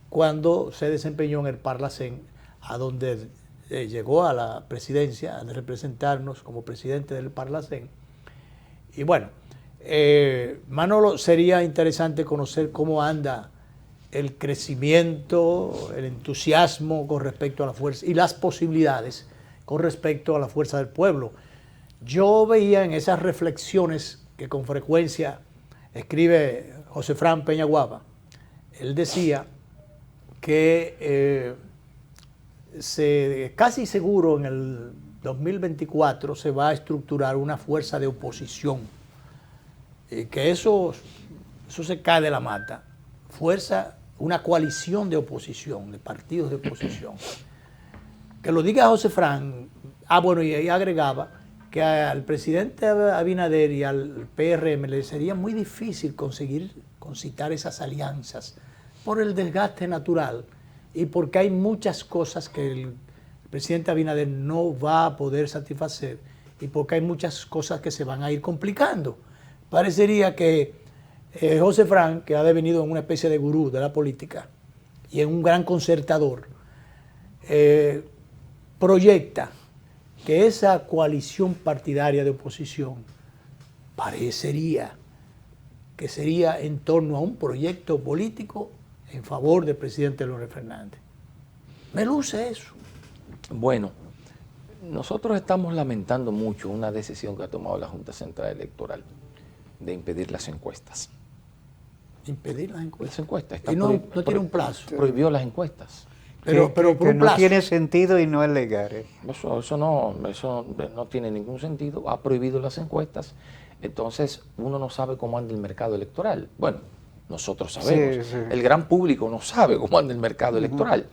cuando se desempeñó en el Parlacén, a donde llegó a la presidencia, de representarnos como presidente del Parlacén. Y bueno, Manolo, sería interesante conocer cómo anda el crecimiento, el entusiasmo con respecto a la fuerza y las posibilidades con respecto a la Fuerza del Pueblo. Yo veía en esas reflexiones que con frecuencia escribe José Fran Peñaguaba, él decía que casi seguro en el 2024 se va a estructurar una fuerza de oposición, que eso se cae de la mata, una coalición de oposición, de partidos de oposición. Que lo diga José Fran, bueno, y ahí agregaba que al presidente Abinader y al PRM le sería muy difícil conseguir concitar esas alianzas por el desgaste natural y porque hay muchas cosas que el presidente Abinader no va a poder satisfacer y porque hay muchas cosas que se van a ir complicando. Parecería que José Fran, que ha devenido en una especie de gurú de la política y en un gran concertador, proyecta que esa coalición partidaria de oposición parecería que sería en torno a un proyecto político en favor del presidente Leonel Fernández. Me luce eso. Bueno, nosotros estamos lamentando mucho una decisión que ha tomado la Junta Central Electoral de impedir las encuestas. ¿Impedir las encuestas? Las encuestas. Y no tiene un plazo. Prohibió las encuestas. Pero por que un no plazo. Tiene sentido y no es legal. Eso no tiene ningún sentido. Ha prohibido las encuestas. Entonces uno no sabe cómo anda el mercado electoral. Bueno, nosotros sabemos. Sí. El gran público no sabe cómo anda el mercado electoral.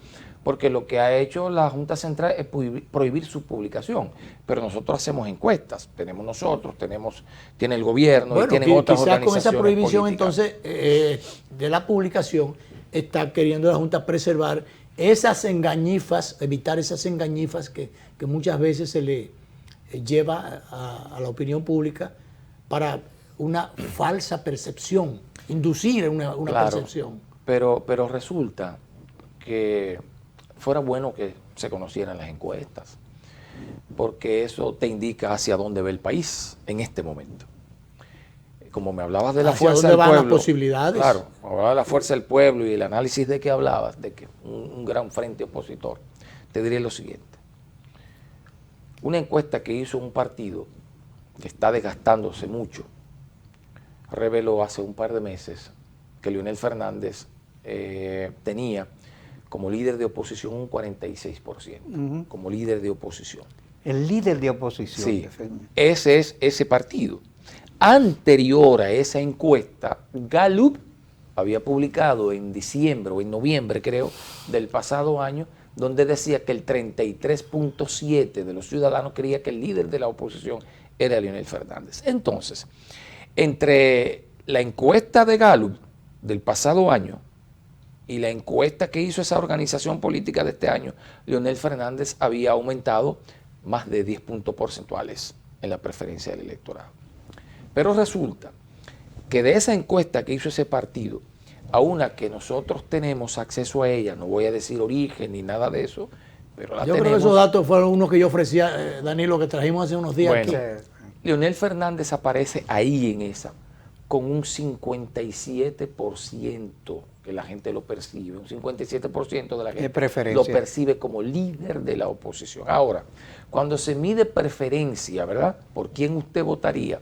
Porque lo que ha hecho la Junta Central es prohibir su publicación. Pero nosotros hacemos encuestas. Tenemos nosotros, tiene el gobierno y tienen otras organizaciones con esa prohibición políticas. entonces de la publicación está queriendo la Junta preservar esas engañifas, evitar esas engañifas que muchas veces se le lleva a la opinión pública para una falsa percepción, inducir una percepción. Pero resulta que fuera bueno que se conocieran las encuestas, porque eso te indica hacia dónde va el país en este momento. Como me hablabas de la fuerza del pueblo. ¿Hacia dónde van las posibilidades? Claro, hablaba de la fuerza del pueblo y el análisis de que hablabas, de que un gran frente opositor. Te diré lo siguiente. Una encuesta que hizo un partido que está desgastándose mucho, reveló hace un par de meses que Leonel Fernández tenía como líder de oposición un 46%, como líder de oposición. El líder de oposición. Sí, ese es ese partido. Anterior a esa encuesta, Gallup había publicado en diciembre o en noviembre, creo, del pasado año, donde decía que el 33.7% de los ciudadanos creía que el líder de la oposición era Leonel Fernández. Entonces, entre la encuesta de Gallup del pasado año y la encuesta que hizo esa organización política de este año, Leonel Fernández había aumentado más de 10 puntos porcentuales en la preferencia del electorado. Pero resulta que de esa encuesta que hizo ese partido, a una que nosotros tenemos acceso a ella, no voy a decir origen ni nada de eso, pero la yo tenemos. Creo que esos datos fueron unos que yo ofrecía, Danilo, que trajimos hace unos días. Bueno, aquí. Leonel Fernández aparece ahí en esa, con un 57% que la gente lo percibe, un 57% de la gente lo percibe como líder de la oposición. Ahora, cuando se mide preferencia, ¿verdad?, por quién usted votaría,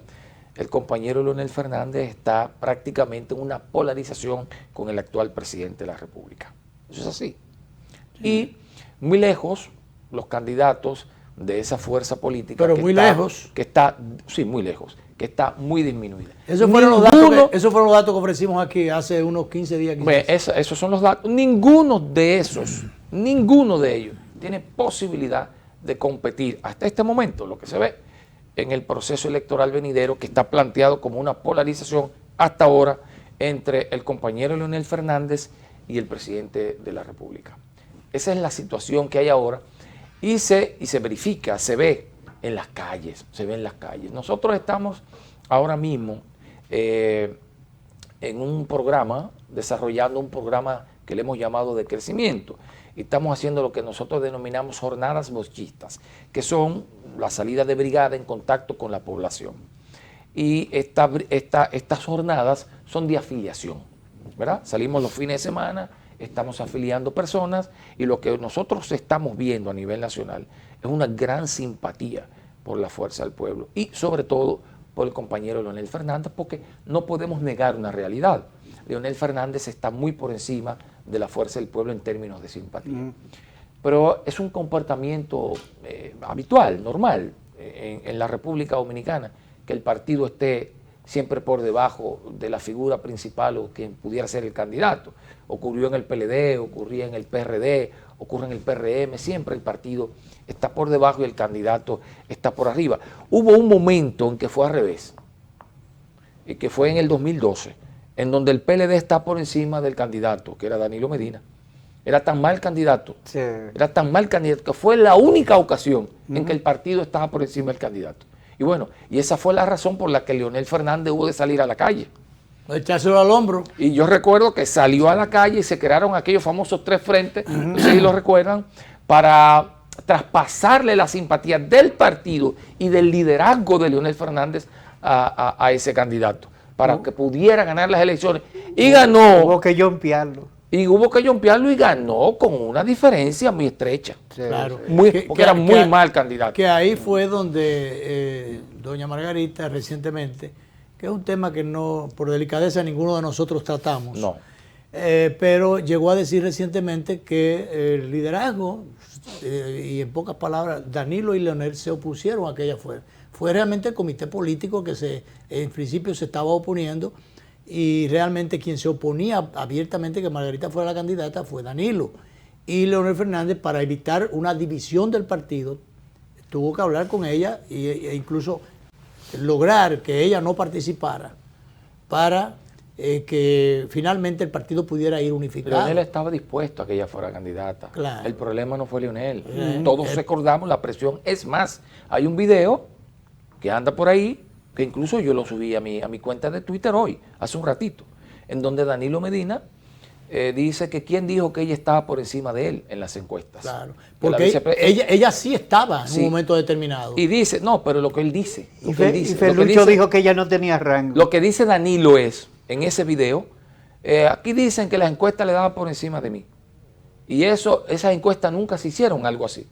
el compañero Leonel Fernández está prácticamente en una polarización con el actual presidente de la República. Eso es así. Y muy lejos los candidatos de esa fuerza política. Pero muy lejos. Sí, muy lejos, que está muy disminuida. Esos fueron los datos que ofrecimos aquí hace unos 15 días. Esos son los datos. Ninguno de ellos tiene posibilidad de competir hasta este momento, lo que se ve en el proceso electoral venidero, que está planteado como una polarización hasta ahora entre el compañero Leonel Fernández y el presidente de la República. Esa es la situación que hay ahora y se verifica, se ve en las calles, Nosotros estamos ahora mismo en un programa, desarrollando un programa que le hemos llamado de crecimiento. Y estamos haciendo lo que nosotros denominamos jornadas boschistas, que son la salida de brigada en contacto con la población. Y estas jornadas son de afiliación, ¿verdad? Salimos los fines de semana, estamos afiliando personas y lo que nosotros estamos viendo a nivel nacional es una gran simpatía por la fuerza del pueblo y sobre todo por el compañero Leonel Fernández, porque no podemos negar una realidad. Leonel Fernández está muy por encima de la fuerza del pueblo en términos de simpatía. Pero es un comportamiento habitual, normal, en la República Dominicana, que el partido esté siempre por debajo de la figura principal o quien pudiera ser el candidato. Ocurrió en el PLD, ocurría en el PRD, ocurre en el PRM, siempre el partido está por debajo y el candidato está por arriba. Hubo un momento en que fue al revés, y que fue en el 2012, en donde el PLD está por encima del candidato, que era Danilo Medina. Era tan mal candidato, que fue la única ocasión en que el partido estaba por encima del candidato. Y bueno, y esa fue la razón por la que Leonel Fernández hubo de salir a la calle. Echárselo al hombro. Y yo recuerdo que salió a la calle y se crearon aquellos famosos 3 frentes, no sé si lo recuerdan, para traspasarle la simpatía del partido y del liderazgo de Leonel Fernández a ese candidato, para que pudiera ganar las elecciones. Y ganó. Hubo que jompearlo. Y ganó con una diferencia muy estrecha. Claro. Porque era muy mal candidato. Que ahí fue donde doña Margarita recientemente, que es un tema que no, por delicadeza, ninguno de nosotros tratamos. No. Pero llegó a decir recientemente que el liderazgo, y en pocas palabras, Danilo y Leonel se opusieron a aquella fuerza. Fue realmente el comité político que en principio se estaba oponiendo, y realmente quien se oponía abiertamente que Margarita fuera la candidata fue Danilo. Y Leonel Fernández, para evitar una división del partido, tuvo que hablar con ella e incluso lograr que ella no participara para que finalmente el partido pudiera ir unificado. Leonel estaba dispuesto a que ella fuera candidata. Claro. El problema no fue Leonel. Todos recordamos la presión. Es más, hay un video que anda por ahí, que incluso yo lo subí a mi cuenta de Twitter hoy, hace un ratito, en donde Danilo Medina dice que quién dijo que ella estaba por encima de él en las encuestas. Claro, porque ella sí estaba en un momento determinado. Y dice, no, pero lo que él dice. Y Felucho dijo que ella no tenía rango. Lo que dice Danilo es, en ese video, aquí dicen que las encuestas le daban por encima de mí. Y esas encuestas nunca se hicieron, algo así.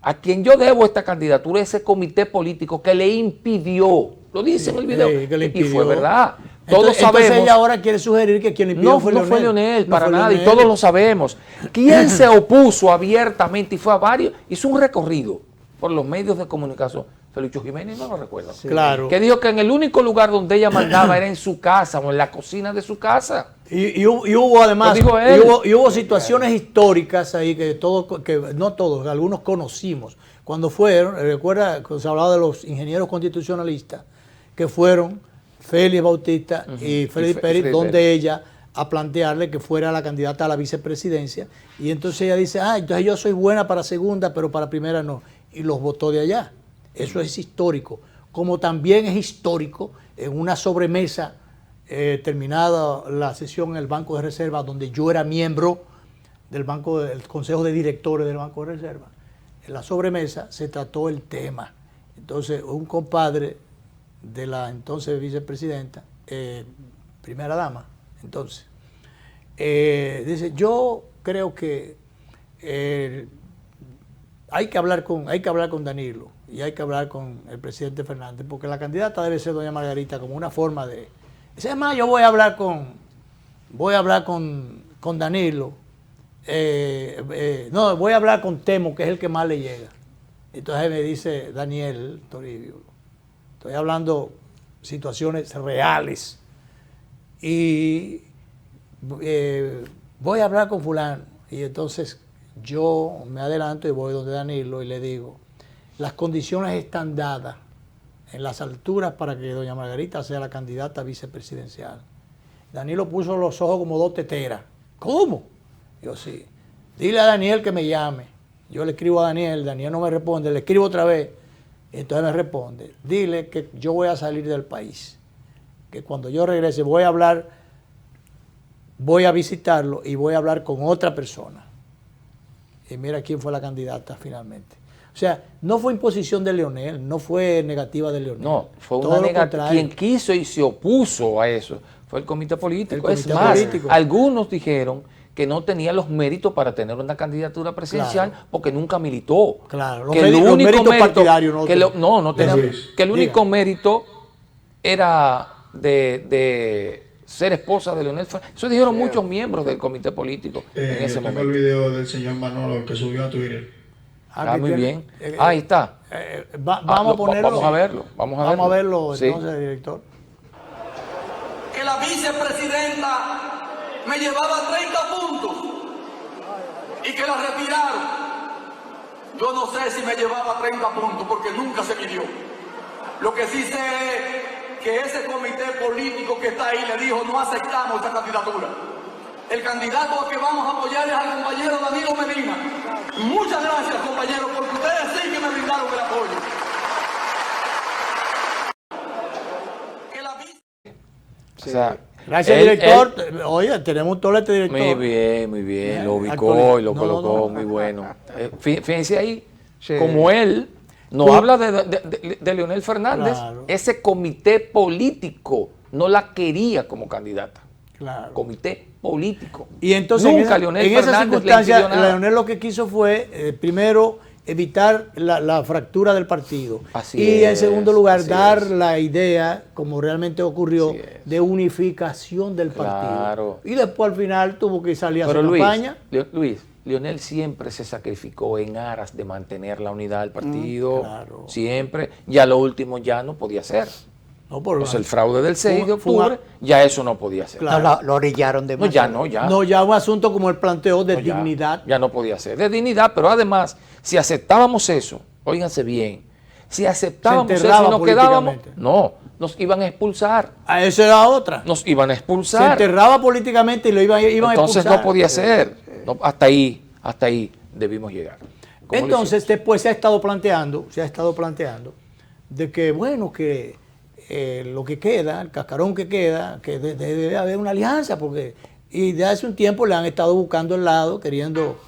A quien yo debo esta candidatura es ese comité político que le impidió, lo dice en el video, y fue verdad. Todos sabemos. Entonces ella ahora quiere sugerir que quien le impidió fue Leonel. No fue Leonel, para nada, y todos lo sabemos. ¿Quién se opuso abiertamente y fue a varios? Hizo un recorrido por los medios de comunicación. Felucho Jiménez, no lo recuerdo. Sí. Claro. Que dijo que en el único lugar donde ella mandaba era en su casa o en la cocina de su casa. Y hubo además, hubo situaciones históricas ahí que no todos, algunos conocimos. Cuando fueron, recuerda, cuando se hablaba de los ingenieros constitucionalistas, que fueron Félix Bautista y Freddy Pérez, donde ella a plantearle que fuera la candidata a la vicepresidencia, y entonces ella dice, entonces yo soy buena para segunda, pero para primera no, y los votó de allá. Eso es histórico, como también es histórico en una sobremesa terminada la sesión en el Banco de Reserva, donde yo era miembro del Consejo de Directores del Banco de Reserva. En la sobremesa se trató el tema. Entonces, un compadre de la entonces vicepresidenta, primera dama, entonces, dice, yo creo que hay que hablar con Danilo y hay que hablar con el presidente Fernández, porque la candidata debe ser doña Margarita, como una forma de... Dice, además, yo voy a hablar con Danilo. No, voy a hablar con Temo, que es el que más le llega. Entonces me dice Daniel Toribio, estoy hablando situaciones reales y voy a hablar con fulano. Y entonces yo me adelanto y voy donde Danilo y le digo, las condiciones están dadas en las alturas para que doña Margarita sea la candidata vicepresidencial. Danilo puso los ojos como dos teteras. ¿Cómo? Yo sí. Dile a Daniel que me llame. Yo le escribo a Daniel no me responde, le escribo otra vez. Entonces me responde, dile que yo voy a salir del país. Que cuando yo regrese voy a visitarlo y voy a hablar con otra persona. Y mira quién fue la candidata finalmente. O sea, no fue imposición de Leonel, no fue negativa de Leonel. No, fue una negativa. Quien quiso y se opuso a eso fue el comité político. Es más, algunos dijeron que no tenía los méritos para tener una candidatura presidencial, claro, porque nunca militó. Claro, que el único mérito que el único mérito era de ser esposa de Leonel Fernández. Eso dijeron muchos miembros del comité político en ese momento. El video del señor Manolo que subió a Twitter. Muy bien. Ahí está. Vamos a ponerlo. Vamos a verlo. Vamos a verlo entonces, director. Que la vicepresidenta me llevaba 30 puntos y que la retiraron. Yo no sé si me llevaba 30 puntos porque nunca se midió. Lo que sí sé es que ese comité político que está ahí le dijo no aceptamos esta candidatura. El candidato que vamos a apoyar es al compañero Danilo Medina. Muchas gracias, compañeros, porque ustedes sí que me brindaron el apoyo. O sea, gracias, director. Oye, tenemos un tolete, director. Muy bien. Lo ubicó y lo colocó muy bueno. Fíjense ahí, como él no habla de Leonel Fernández, claro, ese comité político no la quería como candidata. Claro. Comité político. Y entonces nunca en esa circunstancia Leonel lo que quiso fue primero evitar la fractura del partido en segundo lugar dar la idea, como realmente ocurrió, de unificación del partido. Claro. Y después al final tuvo que salir a hacer campaña. Leonel siempre se sacrificó en aras de mantener la unidad del partido, claro, siempre. Ya lo último ya no podía ser. Pues el fraude del 6 de octubre, ya eso no podía ser. Claro. Lo orillaron de más. Ya un asunto como él planteó de dignidad. Ya no podía ser. De dignidad, pero además, si aceptábamos eso, óiganse bien, si aceptábamos eso y nos quedábamos, nos iban a expulsar. Eso era otra. Nos iban a expulsar. Se enterraba políticamente y lo iban a expulsar. Entonces no podía ser. No, hasta ahí debimos llegar. Entonces después se ha estado planteando de que, bueno, que lo que queda, el cascarón que queda, que debe haber una alianza, y de hace un tiempo le han estado buscando el lado, queriendo,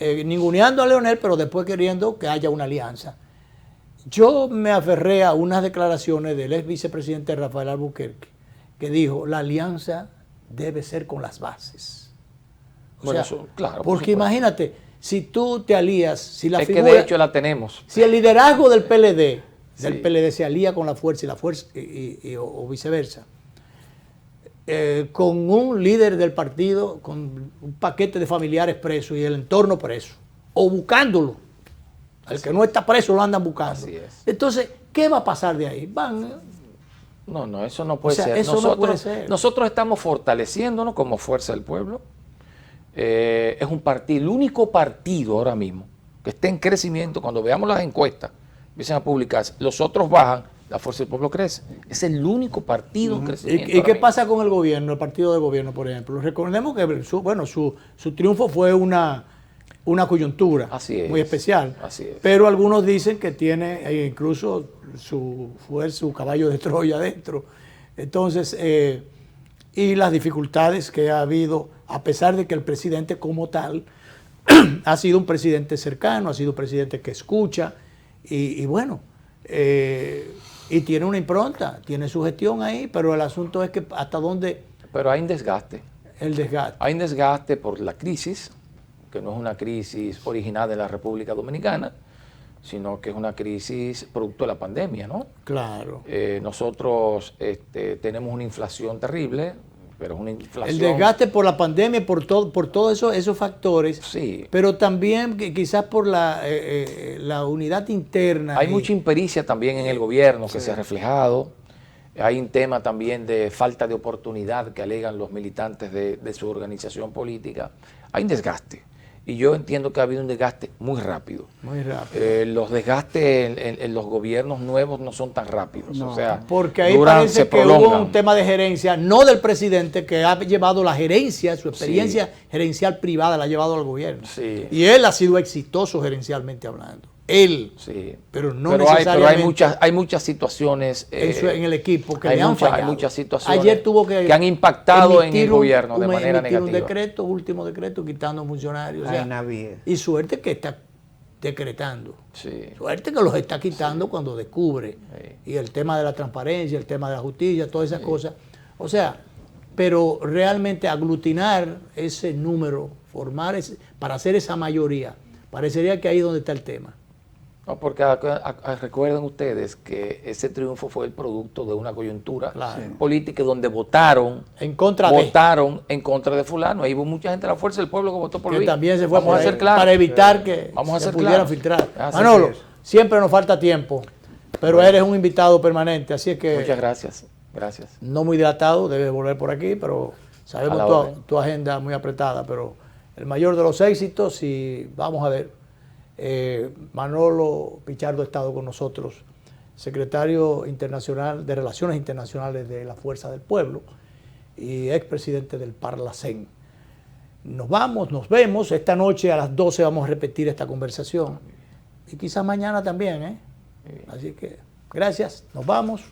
ninguneando a Leonel, pero después queriendo que haya una alianza. Yo me aferré a unas declaraciones del ex vicepresidente Rafael Albuquerque, que dijo, la alianza debe ser con las bases. Claro. Porque imagínate, si tú te alías, si la figura... que de hecho la tenemos. Si el liderazgo del PLD... PLD se alía con la fuerza o viceversa, con un líder del partido, con un paquete de familiares presos y el entorno preso, o buscándolo. El que no está preso lo andan buscando. Entonces, ¿qué va a pasar de ahí? No, eso no puede ser. Nosotros estamos fortaleciéndonos como Fuerza del Pueblo. Es un partido, el único partido ahora mismo que está en crecimiento. Cuando veamos las encuestas empiezan a publicarse, los otros bajan, La Fuerza del Pueblo crece. Es el único partido en crecimiento. ¿Y qué pasa con el gobierno, el partido de gobierno, por ejemplo? Recordemos que su triunfo fue una coyuntura muy especial. Así es. Pero algunos dicen que tiene incluso su caballo de Troya adentro. Entonces, y las dificultades que ha habido, a pesar de que el presidente como tal ha sido un presidente cercano, ha sido un presidente que escucha y bueno, y tiene una impronta, tiene su gestión ahí, pero el asunto es que hasta dónde... Pero hay un desgaste. El desgaste. Hay un desgaste por la crisis, que no es una crisis original de la República Dominicana, sino que es una crisis producto de la pandemia, ¿no? Claro. Nosotros tenemos una inflación terrible, pero es una inflación... El desgaste por la pandemia, por todos esos factores, sí, pero también quizás por la unidad interna. Hay mucha impericia también en el gobierno que se ha reflejado. Hay un tema también de falta de oportunidad que alegan los militantes de su organización política. Hay un desgaste. Y yo entiendo que ha habido un desgaste muy rápido. Muy rápido. Los desgastes en los gobiernos nuevos no son tan rápidos. No, o sea, porque ahí parece que hubo un tema de gerencia, no del presidente, que ha llevado la gerencia, su experiencia gerencial privada la ha llevado al gobierno. Sí. Y él ha sido exitoso gerencialmente hablando. Él. Sí. Pero no pero necesariamente. Hay muchas situaciones en el equipo que le han fallado. Hay muchas situaciones Ayer tuvo que han impactado en el gobierno de manera negativa. Un último decreto quitando funcionarios. O sea, y suerte que está decretando. Sí. Suerte que los está quitando cuando descubre. Sí. Y el tema de la transparencia, el tema de la justicia, todas esas cosas. O sea, pero realmente aglutinar ese número, para hacer esa mayoría, parecería que ahí es donde está el tema. No, porque recuerden ustedes que ese triunfo fue el producto de una coyuntura política donde votaron en contra de fulano. Ahí hubo mucha gente de la Fuerza del Pueblo que votó por Luis. También se fue Vamos a ser claros. Para evitar que se pudieran filtrar. Manolo, siempre nos falta tiempo, pero eres un invitado permanente, así es que... Muchas gracias. Gracias. No muy dilatado, debes volver por aquí, pero sabemos tu agenda muy apretada, pero el mayor de los éxitos y vamos a ver. Manolo Pichardo ha estado con nosotros, secretario internacional de Relaciones Internacionales de la Fuerza del Pueblo y expresidente del Parlacén. Nos vemos. Esta noche a las 12 vamos a repetir esta conversación y quizás mañana también, Así que gracias, nos vemos.